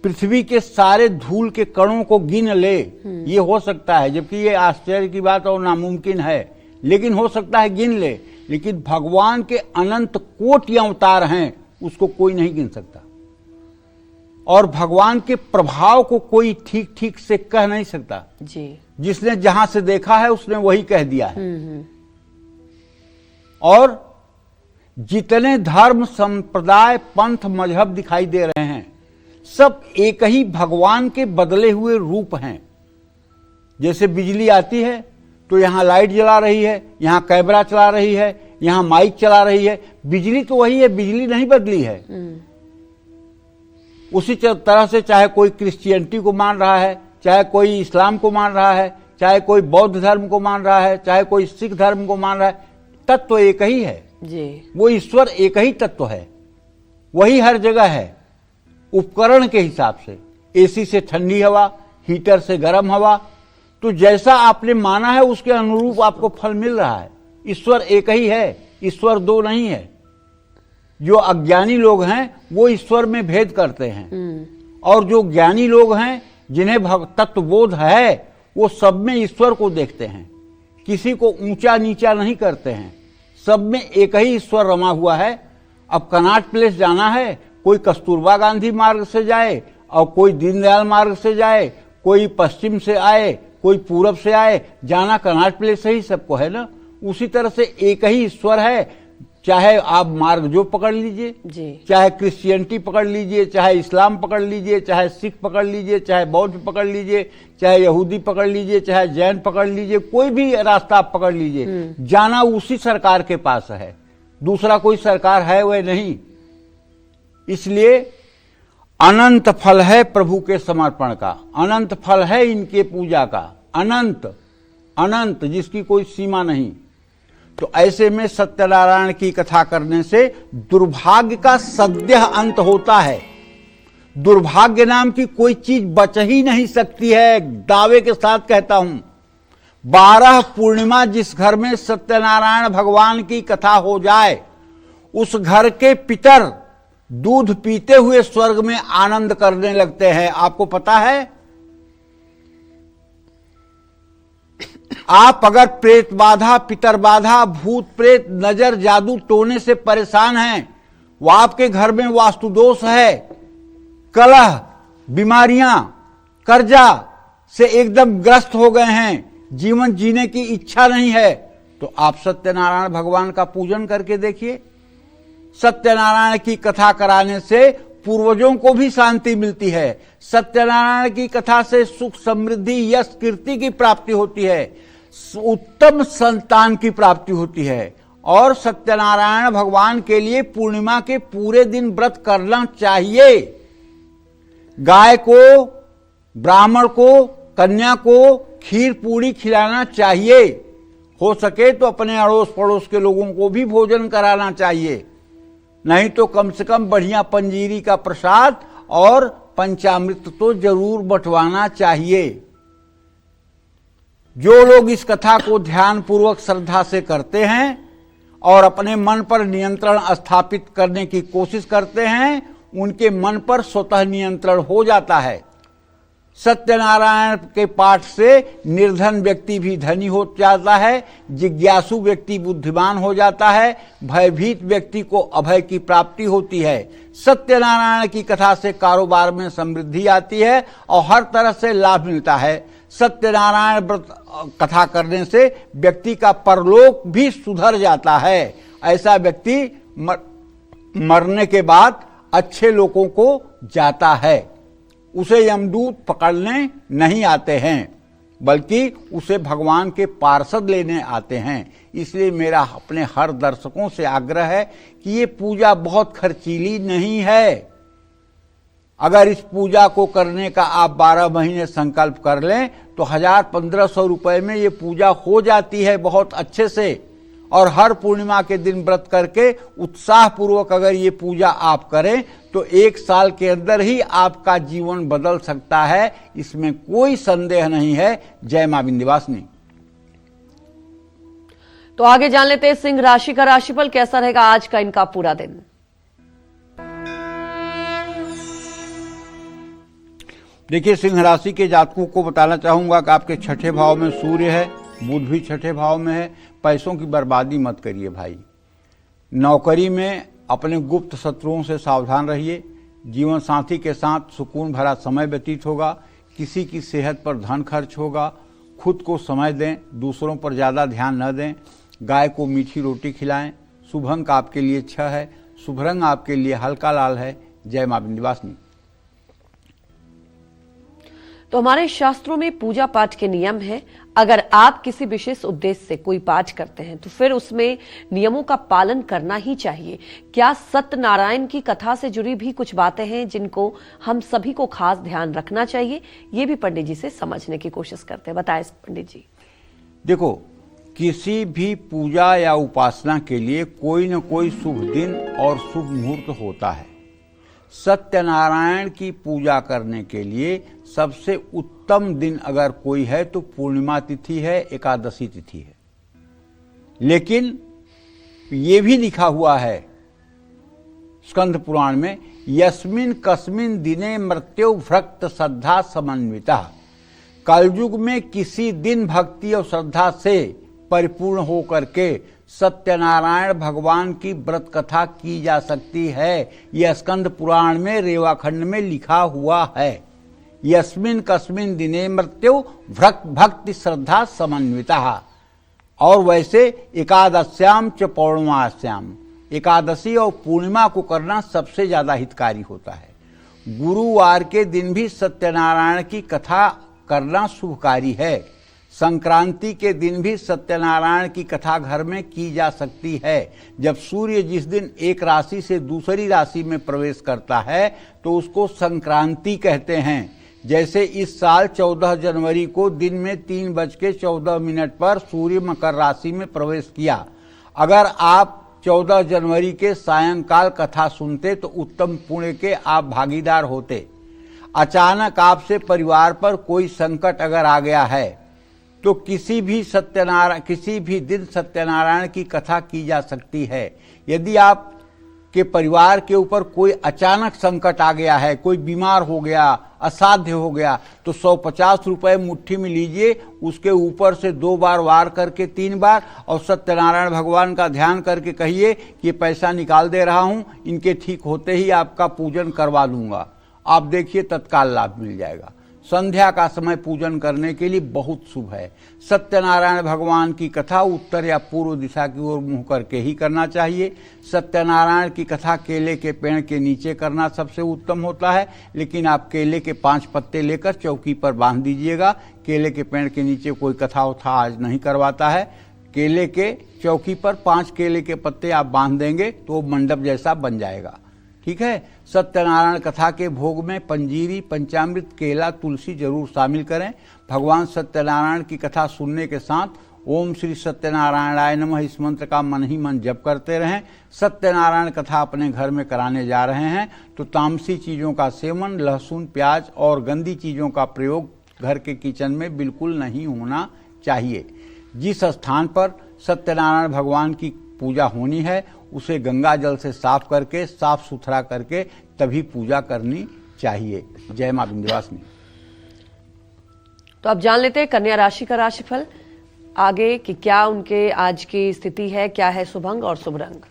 पृथ्वी के सारे धूल के कणों को गिन ले, ये हो सकता है, जबकि ये आश्चर्य की बात और नामुमकिन है, लेकिन हो सकता है गिन ले। लेकिन भगवान के अनंत कोटि अवतार हैं, उसको कोई नहीं गिन सकता। और भगवान के प्रभाव को कोई ठीक ठीक से कह नहीं सकता जी। जिसने जहां से देखा है उसने वही कह दिया है। और जितने धर्म संप्रदाय पंथ मजहब दिखाई दे रहे हैं सब एक ही भगवान के बदले हुए रूप हैं। जैसे बिजली आती है तो यहां लाइट जला रही है, यहां कैमरा चला रही है, यहां माइक चला रही है, बिजली तो वही है, बिजली नहीं बदली है। उसी तरह से चाहे कोई क्रिश्चियनिटी को मान रहा है, चाहे कोई इस्लाम को मान रहा है, चाहे कोई बौद्ध धर्म को मान रहा है, चाहे कोई सिख धर्म को मान रहा है, तत्व एक ही है जी। वो ईश्वर एक ही तत्व है, वही हर जगह है। उपकरण के हिसाब से, एसी से ठंडी हवा, हीटर से गर्म हवा, तो जैसा आपने माना है उसके अनुरूप आपको फल मिल रहा है। ईश्वर एक ही है, ईश्वर 2 नहीं है। जो अज्ञानी लोग हैं वो ईश्वर में भेद करते हैं, और जो ज्ञानी लोग हैं जिन्हें तत्वबोध है वो सब में ईश्वर को देखते हैं, किसी को ऊंचा नीचा नहीं करते हैं, सब में एक ही ईश्वर रमा हुआ है। अब कनॉट प्लेस जाना है, कोई कस्तूरबा गांधी मार्ग से जाए और कोई दीनदयाल मार्ग से जाए, कोई पश्चिम से आए, कोई पूरब से आए, जाना कनॉट प्लेस से ही सबको है ना। उसी तरह से एक ही ईश्वर है, चाहे आप मार्ग जो पकड़ लीजिए, चाहे क्रिश्चियनिटी पकड़ लीजिए, चाहे इस्लाम पकड़ लीजिए, चाहे सिख पकड़ लीजिए, चाहे बौद्ध पकड़ लीजिए, चाहे यहूदी पकड़ लीजिए, चाहे जैन पकड़ लीजिए, कोई भी रास्ता आप पकड़ लीजिए, जाना उसी सरकार के पास है, दूसरा कोई सरकार है वह नहीं। इसलिए अनंत फल है प्रभु के समर्पण का, अनंत फल है इनके पूजा का, अनंत अनंत जिसकी कोई सीमा नहीं। तो ऐसे में सत्यनारायण की कथा करने से दुर्भाग्य का सद्य अंत होता है। दुर्भाग्य नाम की कोई चीज बच ही नहीं सकती है, दावे के साथ कहता हूं। 12 पूर्णिमा जिस घर में सत्यनारायण भगवान की कथा हो जाए, उस घर के पितर दूध पीते हुए स्वर्ग में आनंद करने लगते हैं। आपको पता है, आप अगर प्रेत बाधा, पितर बाधा, भूत प्रेत, नजर, जादू, टोने से परेशान हैं, वो आपके घर में वास्तु दोष है, कलह, बीमारियां, कर्जा से एकदम ग्रस्त हो गए हैं, जीवन जीने की इच्छा नहीं है, तो आप सत्यनारायण भगवान का पूजन करके देखिए। सत्यनारायण की कथा कराने से पूर्वजों को भी शांति मिलती है, सत्यनारायण की कथा से सुख, समृद्धि, यश, कीर्ति की प्राप्ति होती है, उत्तम संतान की प्राप्ति होती है। और सत्यनारायण भगवान के लिए पूर्णिमा के पूरे दिन व्रत करना चाहिए। गाय को, ब्राह्मण को, कन्या को खीर पूरी खिलाना चाहिए। हो सके तो अपने अड़ोस पड़ोस के लोगों को भी भोजन कराना चाहिए, नहीं तो कम से कम बढ़िया पंजीरी का प्रसाद और पंचामृत तो जरूर बंटवाना चाहिए। जो लोग इस कथा को ध्यान पूर्वक श्रद्धा से करते हैं और अपने मन पर नियंत्रण स्थापित करने की कोशिश करते हैं, उनके मन पर स्वतः नियंत्रण हो जाता है। सत्यनारायण के पाठ से निर्धन व्यक्ति भी धनी हो जाता है, जिज्ञासु व्यक्ति बुद्धिमान हो जाता है, भयभीत व्यक्ति को अभय की प्राप्ति होती है। सत्यनारायण की कथा से कारोबार में समृद्धि आती है और हर तरह से लाभ मिलता है। सत्यनारायण व्रत कथा करने से व्यक्ति का परलोक भी सुधर जाता है। ऐसा व्यक्ति मरने के बाद अच्छे लोगों को जाता है। उसे यमदूत पकड़ने नहीं आते हैं, बल्कि उसे भगवान के पार्षद लेने आते हैं। इसलिए मेरा अपने हर दर्शकों से आग्रह है कि ये पूजा बहुत खर्चीली नहीं है। अगर इस पूजा को करने का आप 12 महीने संकल्प कर लें तो 1000-1500 रुपए में ये पूजा हो जाती है बहुत अच्छे से। और हर पूर्णिमा के दिन व्रत करके उत्साह पूर्वक अगर ये पूजा आप करें तो 1 साल के अंदर ही आपका जीवन बदल सकता है, इसमें कोई संदेह नहीं है। जय मां विंध्यवासिनी। तो आगे जान लेते हैं सिंह राशि का राशिफल कैसा रहेगा आज का इनका पूरा दिन। देखिए, सिंह राशि के जातकों को बताना चाहूंगा कि आपके छठे भाव में सूर्य है, बुध भी छठे भाव में है। पैसों की बर्बादी मत करिए भाई। नौकरी में अपने गुप्त शत्रुओं से सावधान रहिए। जीवन साथी के साथ सुकून भरा समय व्यतीत होगा। किसी की सेहत पर धन खर्च होगा। खुद को समय दें, दूसरों पर ज़्यादा ध्यान न दें। गाय को मीठी रोटी खिलाएं। शुभ अंक आपके लिए 6 है। शुभ रंग आपके लिए हल्का लाल है। जय मां विंध्यवासिनी। तो हमारे शास्त्रों में पूजा पाठ के नियम है। अगर आप किसी विशेष उद्देश्य से कोई पाठ करते हैं तो फिर उसमें नियमों का पालन करना ही चाहिए। क्या सत्यनारायण की कथा से जुड़ी भी कुछ बातें हैं जिनको हम सभी को खास ध्यान रखना चाहिए? ये भी पंडित जी से समझने की कोशिश करते हैं। बताएं पंडित जी। देखो, किसी भी पूजा या उपासना के लिए कोई न कोई शुभ दिन और शुभ मुहूर्त होता है। सत्यनारायण की पूजा करने के लिए सबसे उत्तम दिन अगर कोई है तो पूर्णिमा तिथि है, एकादशी तिथि है। लेकिन ये भी लिखा हुआ है स्कंद पुराण में, यस्मिन कस्मिन दिने मृत्यु भक्त श्रद्धा समन्विता। कलयुग में किसी दिन भक्ति और श्रद्धा से परिपूर्ण होकर के सत्यनारायण भगवान की व्रत कथा की जा सकती है। यह स्कंद पुराण में रेवाखंड में लिखा हुआ है। यस्मिन कस्मिन दिने मृत्यु भक्ति श्रद्धा समन्विता। और वैसे एकादश्याम च पौर्णमास्याम, एकादशी और पूर्णिमा को करना सबसे ज्यादा हितकारी होता है। गुरुवार के दिन भी सत्यनारायण की कथा करना शुभकारी है। संक्रांति के दिन भी सत्यनारायण की कथा घर में की जा सकती है। जब सूर्य जिस दिन एक राशि से दूसरी राशि में प्रवेश करता है तो उसको संक्रांति कहते हैं। जैसे इस साल 14 जनवरी को दिन में 3:14 पर सूर्य मकर राशि में प्रवेश किया। अगर आप 14 जनवरी के सायंकाल कथा सुनते तो उत्तम पुण्य के आप भागीदार होते। अचानक आपसे परिवार पर कोई संकट अगर आ गया है तो किसी भी दिन सत्यनारायण की कथा की जा सकती है। यदि आप के परिवार के ऊपर कोई अचानक संकट आ गया है, कोई बीमार हो गया, असाध्य हो गया, तो 150 रुपए मुट्ठी में लीजिए, उसके ऊपर से 2 बार वार करके 3 बार और सत्यनारायण भगवान का ध्यान करके कहिए कि ये पैसा निकाल दे रहा हूं, इनके ठीक होते ही आपका पूजन करवा दूंगा। आप देखिए तत्काल लाभ मिल जाएगा। संध्या का समय पूजन करने के लिए बहुत शुभ है। सत्यनारायण भगवान की कथा उत्तर या पूर्व दिशा की ओर मुंह करके ही करना चाहिए। सत्यनारायण की कथा केले के पेड़ के नीचे करना सबसे उत्तम होता है, लेकिन आप केले के 5 पत्ते लेकर चौकी पर बांध दीजिएगा। केले के पेड़ के नीचे कोई कथा उथा आज नहीं करवाता है। केले के चौकी पर 5 केले के पत्ते आप बांध देंगे तो मंडप जैसा बन जाएगा। ठीक है। सत्यनारायण कथा के भोग में पंजीरी, पंचामृत, केला, तुलसी जरूर शामिल करें। भगवान सत्यनारायण की कथा सुनने के साथ ओम श्री सत्यनारायणाय नमः इस मंत्र का मन ही मन जप करते रहें। सत्यनारायण कथा अपने घर में कराने जा रहे हैं तो तामसी चीज़ों का सेवन, लहसुन, प्याज और गंदी चीज़ों का प्रयोग घर के किचन में बिल्कुल नहीं होना चाहिए। जिस स्थान पर सत्यनारायण भगवान की पूजा होनी है उसे गंगा जल से साफ करके, साफ सुथरा करके तभी पूजा करनी चाहिए। जय मां विंध्यवासिनी। तो अब जान लेते हैं कन्या राशि का राशिफल आगे कि क्या उनके आज की स्थिति है, क्या है शुभंग और शुभ रंग।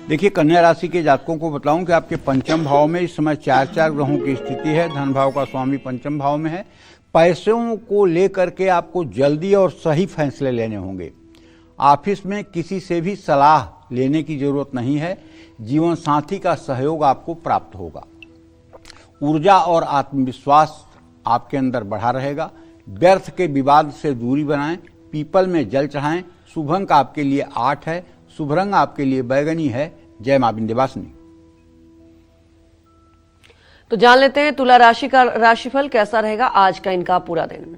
देखिए, कन्या राशि के जातकों को बताऊं कि आपके पंचम भाव में इस समय 4 ग्रहों की स्थिति है। धन भाव का स्वामी पंचम भाव में है। पैसों को लेकर के आपको जल्दी और सही फैसले लेने होंगे। ऑफिस में किसी से भी सलाह लेने की जरूरत नहीं है। जीवन साथी का सहयोग आपको प्राप्त होगा। ऊर्जा और आत्मविश्वास आपके अंदर बढ़ा रहेगा। व्यर्थ के विवाद से दूरी बनाएं। पीपल में जल चढ़ाएं। शुभ अंक आपके लिए 8 है। शुभ रंग आपके लिए बैगनी है। जय मां विंध्यवासिनी। तो जान लेते हैं तुला राशि का राशिफल कैसा रहेगा आज का इनका पूरा दिन।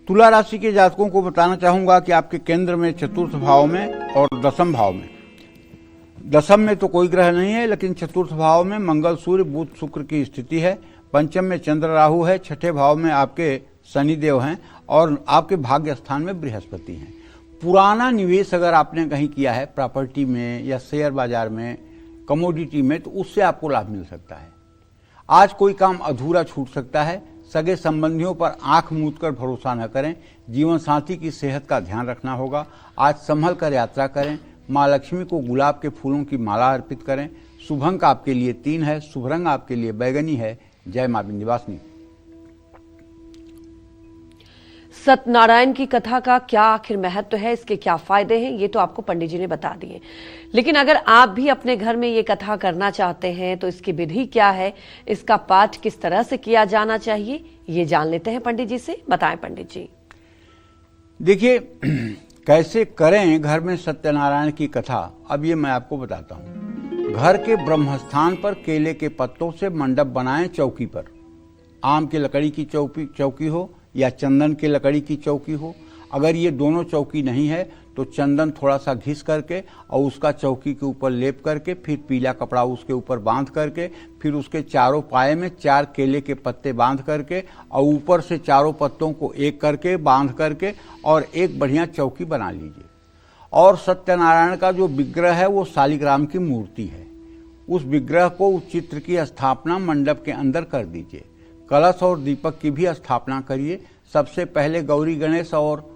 तुला राशि के जातकों को बताना चाहूंगा कि आपके केंद्र में चतुर्थ भाव में और दसम भाव में, दसम में तो कोई ग्रह नहीं है, लेकिन चतुर्थ भाव में मंगल, सूर्य, बुध, शुक्र की स्थिति है। पंचम में चंद्र, राहु है। छठे भाव में आपके शनिदेव हैं और आपके भाग्य स्थान में बृहस्पति हैं। पुराना निवेश अगर आपने कहीं किया है प्रॉपर्टी में या शेयर बाजार में, कमोडिटी में, तो उससे आपको लाभ मिल सकता है। आज कोई काम अधूरा छूट सकता है। सगे संबंधियों पर आंख मूंद कर भरोसा न करें। जीवन साथी की सेहत का ध्यान रखना होगा। आज संभल कर यात्रा करें। माँ लक्ष्मी को गुलाब के फूलों की माला अर्पित करें। शुभ अंक आपके लिए 3 है। शुभ रंग आपके लिए बैगनी है। जय मां विंध्यवासिनी। सत्यनारायण की कथा का क्या आखिर महत्व है, इसके क्या फायदे हैं, ये तो आपको पंडित जी ने बता दिए। लेकिन अगर आप भी अपने घर में ये कथा करना चाहते हैं तो इसकी विधि क्या है, इसका पाठ किस तरह से किया जाना चाहिए, ये जान लेते हैं पंडित जी से। बताएं पंडित जी। देखिए, कैसे करें घर में सत्यनारायण की कथा, अब ये मैं आपको बताता हूं। घर के ब्रह्मस्थान पर केले के पत्तों से मंडप बनाएं। चौकी पर आम की लकड़ी की चौकी हो या चंदन की लकड़ी की चौकी हो। अगर ये दोनों चौकी नहीं है तो चंदन थोड़ा सा घिस करके और उसका चौकी के ऊपर लेप करके, फिर पीला कपड़ा उसके ऊपर बांध करके, फिर उसके चारों पाए में 4 केले के पत्ते बांध करके और ऊपर से चारों पत्तों को एक करके बांध करके और एक बढ़िया चौकी बना लीजिए। और सत्यनारायण का जो विग्रह है वो शालिग्राम की मूर्ति है। उस विग्रह को, उस चित्र की स्थापना मंडप के अंदर कर दीजिए। कलश और दीपक की भी स्थापना करिए। सबसे पहले गौरी गणेश और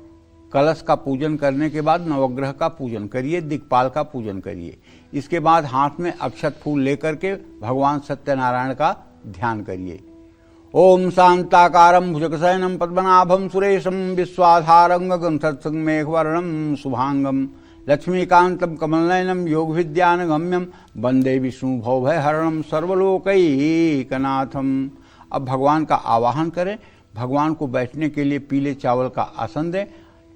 कलश का पूजन करने के बाद नवग्रह का पूजन करिए, दिक्पाल का पूजन करिए। इसके बाद हाथ में अक्षत फूल लेकर के भगवान सत्यनारायण का ध्यान करिए। ओम शांताकारं भुजगशयनं पद्मनाभं सुरेशं विश्वाधारं गगनसदृशं मेघवर्णं शुभांगं लक्ष्मीकांतं कमलनयनं योगविद्यानगम्यं वंदे विष्णु भवभयहरणं सर्वलोकैकनाथम्। अब भगवान का आवाहन करें। भगवान को बैठने के लिए पीले चावल का आसन दें।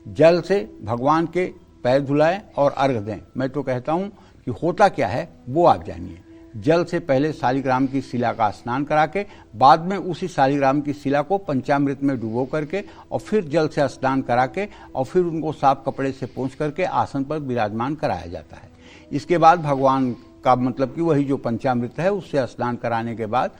जल से भगवान के पैर धुलाएं और अर्घ दें। मैं तो कहता हूं कि होता क्या है वो आप जानिए। जल से पहले शालिग्राम की शिला का स्नान करा के, बाद में उसी शालिग्राम की शिला को पंचामृत में डुबो करके और फिर जल से स्नान करा के और फिर उनको साफ कपड़े से पोंछ करके आसन पर विराजमान कराया जाता है। इसके बाद भगवान का मतलब कि वही जो पंचामृत है उससे स्नान कराने के बाद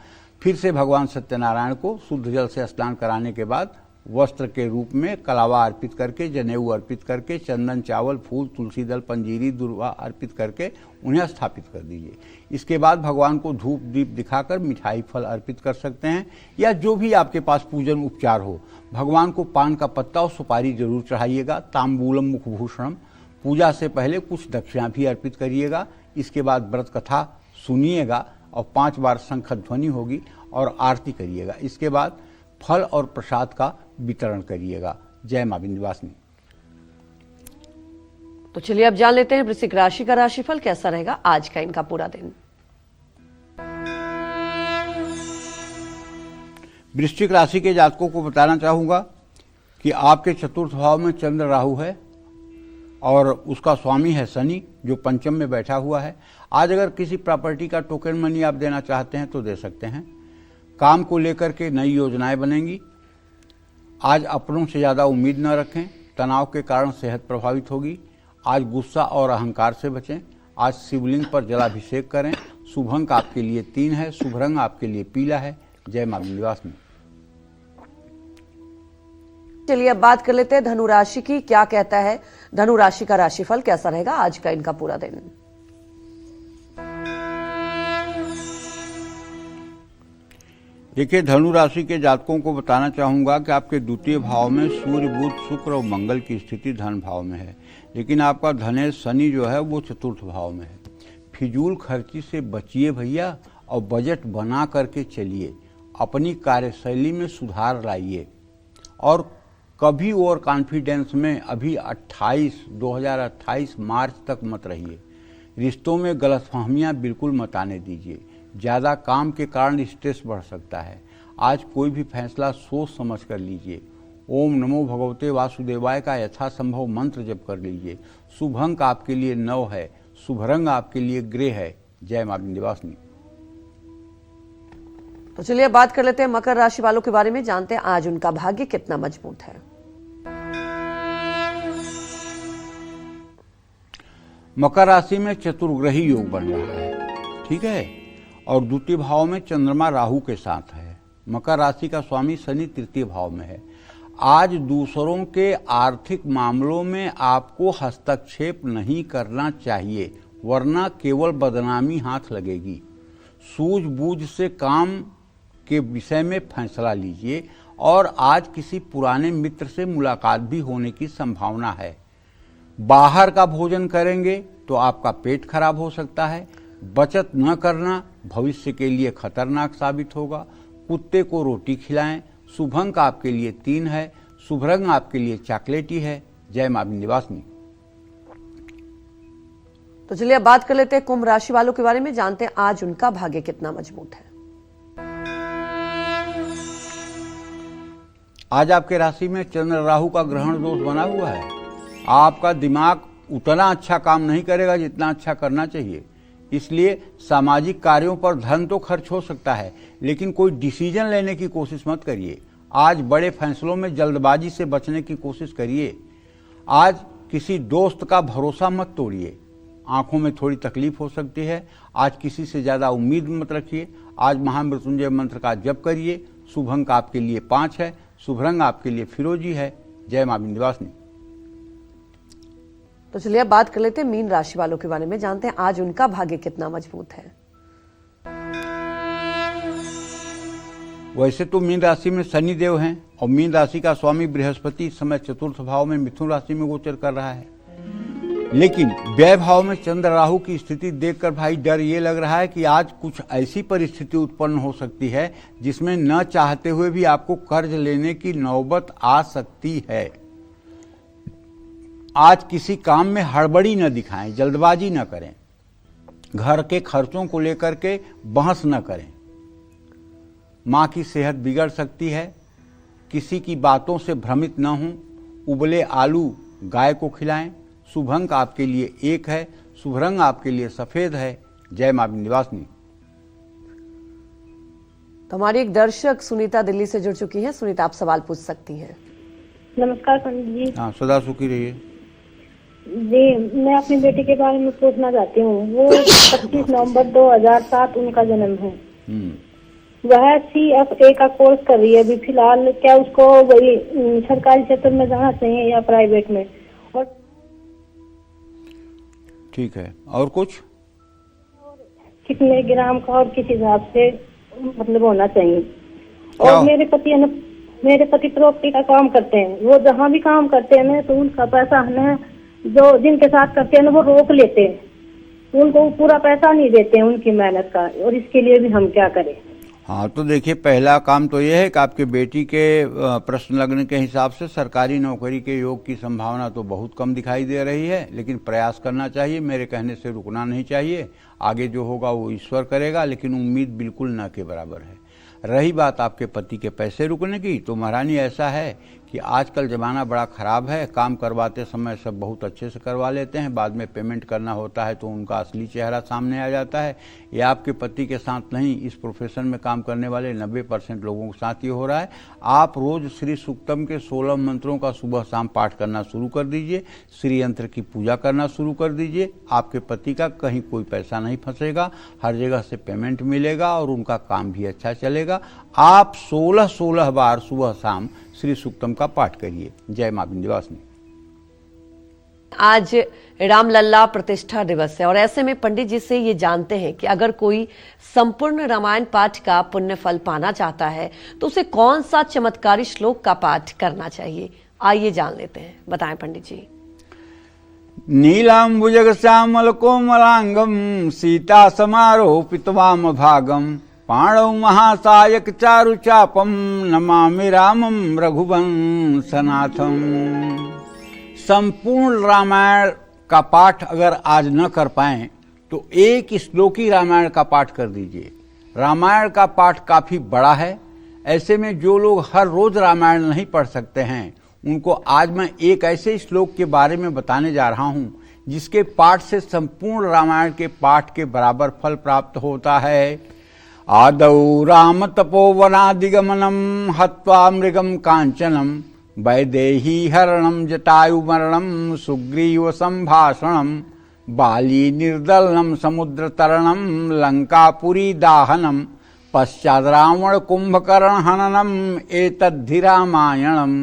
फिर से भगवान सत्यनारायण को शुद्ध जल से स्नान कराने के बाद वस्त्र के रूप में कलावा अर्पित करके, जनेऊ अर्पित करके, चंदन, चावल, फूल, तुलसी दल, पंजीरी, दुर्वा अर्पित करके उन्हें स्थापित कर दीजिए। इसके बाद भगवान को धूप दीप दिखाकर मिठाई फल अर्पित कर सकते हैं या जो भी आपके पास पूजन उपचार हो। भगवान को पान का पत्ता और सुपारी जरूर चढ़ाइएगा। तांबूलम मुखभूषणम। पूजा से पहले कुछ दक्षिणा भी अर्पित करिएगा। इसके बाद व्रत कथा सुनिएगा और 5 बार शंख ध्वनि होगी और आरती करिएगा। इसके बाद फल और प्रसाद का वितरण करिएगा। जय मां विंध्यवासिनी। तो चलिए अब जान लेते हैं वृश्चिक राशि का राशिफल कैसा रहेगा आज का इनका पूरा दिन। वृश्चिक राशि के जातकों को बताना चाहूंगा कि आपके चतुर्थ भाव में चंद्र राहु है और उसका स्वामी है शनि जो पंचम में बैठा हुआ है। आज अगर किसी प्रॉपर्टी का टोकन मनी आप देना चाहते हैं तो दे सकते हैं। काम को लेकर के नई योजनाएं बनेंगी। आज अपनों से ज़्यादा उम्मीद न रखें। तनाव के कारण सेहत प्रभावित होगी। आज गुस्सा और अहंकार से बचें। आज शिवलिंग पर जलाभिषेक करें। शुभ अंक आपके लिए 3 है। शुभ रंग आपके लिए पीला है। जय मां विंध्यवासिनी। चलिए अब बात कर लेते हैं धनु राशि की। क्या कहता है धनु राशि का राशिफल, कैसा रहेगा आज का इनका पूरा दिन? देखिए, धनु राशि के जातकों को बताना चाहूंगा कि आपके द्वितीय भाव में सूर्य, बुध, शुक्र और मंगल की स्थिति धन भाव में है, लेकिन आपका धनेश शनि जो है वो चतुर्थ भाव में है। फिजूल खर्ची से बचिए भैया और बजट बना करके चलिए, अपनी कार्यशैली में सुधार लाइए और कभी ओवर कॉन्फिडेंस में अभी 2028 मार्च तक मत रहिए। रिश्तों में गलतफहमियां बिल्कुल मत आने दीजिए। ज़्यादा काम के कारण स्ट्रेस बढ़ सकता है। आज कोई भी फैसला सोच समझ कर लीजिए। ओम नमो भगवते वासुदेवाय का यथासंभव मंत्र जप कर लीजिए। शुभ अंक आपके लिए 9 है, शुभ रंग आपके लिए ग्रे है। जय मां विंध्यवासिनी। तो चलिए बात कर लेते हैं मकर राशि वालों के बारे में, जानते हैं आज उनका भाग्य कितना मजबूत है। मकर राशि में चतुर्ग्रही योग बन रहा है, ठीक है, और द्वितीय भाव में चंद्रमा राहु के साथ है। मकर राशि का स्वामी शनि तृतीय भाव में है। आज दूसरों के आर्थिक मामलों में आपको हस्तक्षेप नहीं करना चाहिए, वरना केवल बदनामी हाथ लगेगी। सूझबूझ से काम के विषय में फैसला लीजिए और आज किसी पुराने मित्र से मुलाकात भी होने की संभावना है। बाहर का भोजन करेंगे तो आपका पेट खराब हो सकता है। बचत न करना भविष्य के लिए खतरनाक साबित होगा। कुत्ते को रोटी खिलाएं। शुभ अंक आपके लिए 3 है, शुभ रंग आपके लिए चॉकलेटी है। जय मां विंध्यवासिनी। तो चलिए अब बात कर लेते हैं कुंभ राशि वालों के बारे में, जानते हैं आज उनका भाग्य कितना मजबूत है। आज आपके राशि में चंद्र राहु का ग्रहण दोष बना हुआ है। आपका दिमाग उतना अच्छा काम नहीं करेगा जितना अच्छा करना चाहिए, इसलिए सामाजिक कार्यों पर धन तो खर्च हो सकता है, लेकिन कोई डिसीजन लेने की कोशिश मत करिए। आज बड़े फैसलों में जल्दबाजी से बचने की कोशिश करिए। आज किसी दोस्त का भरोसा मत तोड़िए, आंखों में थोड़ी तकलीफ हो सकती है। आज किसी से ज़्यादा उम्मीद मत रखिए। आज महामृत्युंजय मंत्र का जप करिए। शुभ अंक आपके लिए 5 है, शुभ रंग आपके लिए फिरोजी है। जय मां विंध्यवासिनी। तो चलिए अब बात कर लेते हैं मीन राशि वालों के बारे में, जानते हैं आज उनका भाग्य कितना मजबूत है। वैसे तो मीन राशि में शनि देव हैं और मीन राशि का स्वामी बृहस्पति इस समय चतुर्थ भाव में मिथुन राशि में गोचर कर रहा है, लेकिन व्यय भाव में चंद्र राहु की स्थिति देखकर भाई डर ये लग रहा है कि आज कुछ ऐसी परिस्थिति उत्पन्न हो सकती है जिसमें न चाहते हुए भी आपको कर्ज लेने की नौबत आ सकती है। आज किसी काम में हड़बड़ी न दिखाएं, जल्दबाजी न करें, घर के खर्चों को लेकर के बहस न करें। मां की सेहत बिगड़ सकती है, किसी की बातों से भ्रमित न हों। उबले आलू गाय को खिलाएं। शुभ अंक आपके लिए 1 है, शुभ रंग आपके लिए सफेद है। जय मां विंध्यवासिनी। तो हमारी एक दर्शक सुनीता दिल्ली से जुड़ चुकी हैं। सुनीता, आप सवाल पूछ सकती हैं। नमस्कार पंडित जी। हाँ, सदा सुखी रहिए। जी, मैं अपनी बेटी के बारे में पूछना चाहती हूँ। वो 25 नवंबर 2007 उनका जन्म है। वह CFA का कोर्स कर रही है अभी फिलहाल। क्या उसको वही सरकारी क्षेत्र में जाना चाहिए या प्राइवेट में? और ठीक है, और कुछ? कितने ग्राम का और किस हिसाब से मतलब होना चाहिए? और मेरे पति प्रॉपर्टी का काम करते हैं। वो जहाँ भी काम करते हैं ना, तो उनका पैसा हमें जो जिनके साथ करते हैं ना वो रोक लेते हैं, उनको पूरा पैसा नहीं देते हैं उनकी मेहनत का। और इसके लिए भी हम क्या करें? हाँ, तो देखिए, पहला काम तो यह है कि आपके बेटी के प्रश्न लग्न के हिसाब से सरकारी नौकरी के योग की संभावना तो बहुत कम दिखाई दे रही है, लेकिन प्रयास करना चाहिए। मेरे कहने से रुकना नहीं चाहिए। आगे जो होगा वो ईश्वर करेगा, लेकिन उम्मीद बिल्कुल न के बराबर है। रही बात आपके पति के पैसे रुकने की, तो महारानी ऐसा है कि आजकल ज़माना बड़ा ख़राब है। काम करवाते समय सब बहुत अच्छे से करवा लेते हैं, बाद में पेमेंट करना होता है तो उनका असली चेहरा सामने आ जाता है। ये आपके पति के साथ नहीं, इस प्रोफेशन में काम करने वाले 90% लोगों के साथ ये हो रहा है। आप रोज़ श्री सूक्तम के 16 मंत्रों का सुबह शाम पाठ करना शुरू कर दीजिए। श्री यंत्र की पूजा करना शुरू कर दीजिए। आपके पति का कहीं कोई पैसा नहीं फंसेगा, हर जगह से पेमेंट मिलेगा और उनका काम भी अच्छा चलेगा। आप 16 बार सुबह शाम श्री सूक्तम का पाठ करिए। जय मां विंध्यवासिनी। आज रामलला प्रतिष्ठा दिवस है और ऐसे में पंडित जी से ये जानते हैं कि अगर कोई संपूर्ण रामायण पाठ का पुण्य फल पाना चाहता है तो उसे कौन सा चमत्कारी श्लोक का पाठ करना चाहिए। आइए जान लेते हैं, बताएं पंडित जी। नीलांबुजग श्यामल कोमलांगम सीता समारोपित वाम भागम पाणौ महासायक चारु चापम नमामि रामम रघुवंशनाथम। संपूर्ण रामायण का पाठ अगर आज न कर पाएं तो एक श्लोकी रामायण का पाठ कर दीजिए। रामायण का पाठ काफी बड़ा है, ऐसे में जो लोग हर रोज रामायण नहीं पढ़ सकते हैं उनको आज मैं एक ऐसे श्लोक के बारे में बताने जा रहा हूं जिसके पाठ से संपूर्ण रामायण के पाठ के बराबर फल प्राप्त होता है। आदौ राम तपोवनादिगमनम हत्वा मृगम कांचनम वैदेही हरणम जटायु मरणम सुग्रीव संभाषणम बाली निर्दलनम समुद्र तरणम लंकापुरी दाहनम पश्चात रावण कुंभकर्ण हननम एतद्धि रामायणम।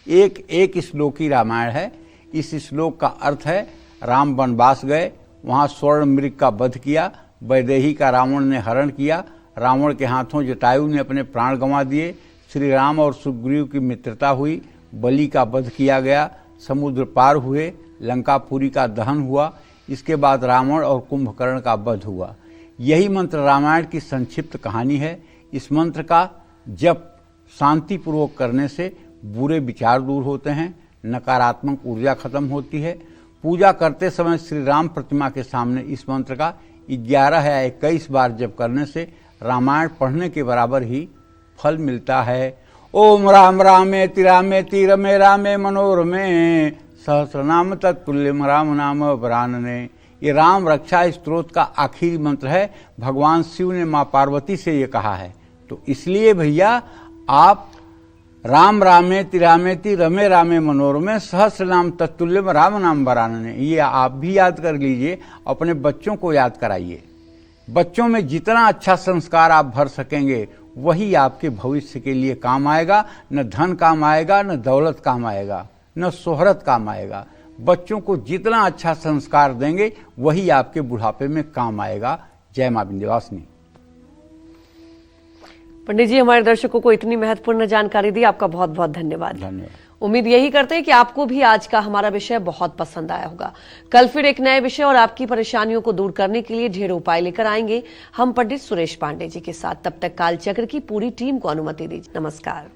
एक श्लोकी रामायण है। इस श्लोक का अर्थ है राम वनवास गए, वहां स्वर्ण मृग का वध किया, वैदेही का रावण ने हरण किया, रावण के हाथों जटायु ने अपने प्राण गंवा दिए, श्री राम और सुग्रीव की मित्रता हुई, बलि का वध किया गया, समुद्र पार हुए, लंकापुरी का दहन हुआ, इसके बाद रावण और कुंभकर्ण का वध हुआ। यही मंत्र रामायण की संक्षिप्त कहानी है। इस मंत्र का जप शांतिपूर्वक करने से बुरे विचार दूर होते हैं, नकारात्मक ऊर्जा खत्म होती है। पूजा करते समय श्री राम प्रतिमा के सामने इस मंत्र का 11 या 21 बार जप करने से रामायण पढ़ने के बराबर ही फल मिलता है। ओम राम रामेति रामेति रमे रामे मनोरमे सहस्रनाम तत्तुल्यम राम नाम वरानने। ये राम रक्षा स्तोत्र का आखिरी मंत्र है। भगवान शिव ने माँ पार्वती से ये कहा है, तो इसलिए भैया आप राम रामेति रामेति रमे रामे मनोरमे सहस्रनाम तत्तुल्यम राम नाम वरानने, ये आप भी याद कर लीजिए, अपने बच्चों को याद कराइए। बच्चों में जितना अच्छा संस्कार आप भर सकेंगे वही आपके भविष्य के लिए काम आएगा। न धन काम आएगा, न दौलत काम आएगा, न शोहरत काम आएगा। बच्चों को जितना अच्छा संस्कार देंगे वही आपके बुढ़ापे में काम आएगा। जय मां विंध्यवासिनी। पंडित जी, हमारे दर्शकों को इतनी महत्वपूर्ण जानकारी दी, आपका बहुत बहुत धन्यवाद। उम्मीद यही करते हैं कि आपको भी आज का हमारा विषय बहुत पसंद आया होगा। कल फिर एक नए विषय और आपकी परेशानियों को दूर करने के लिए ढेर उपाय लेकर आएंगे हम पंडित सुरेश पांडे जी के साथ। तब तक कालचक्र की पूरी टीम को अनुमति दीजिए। नमस्कार।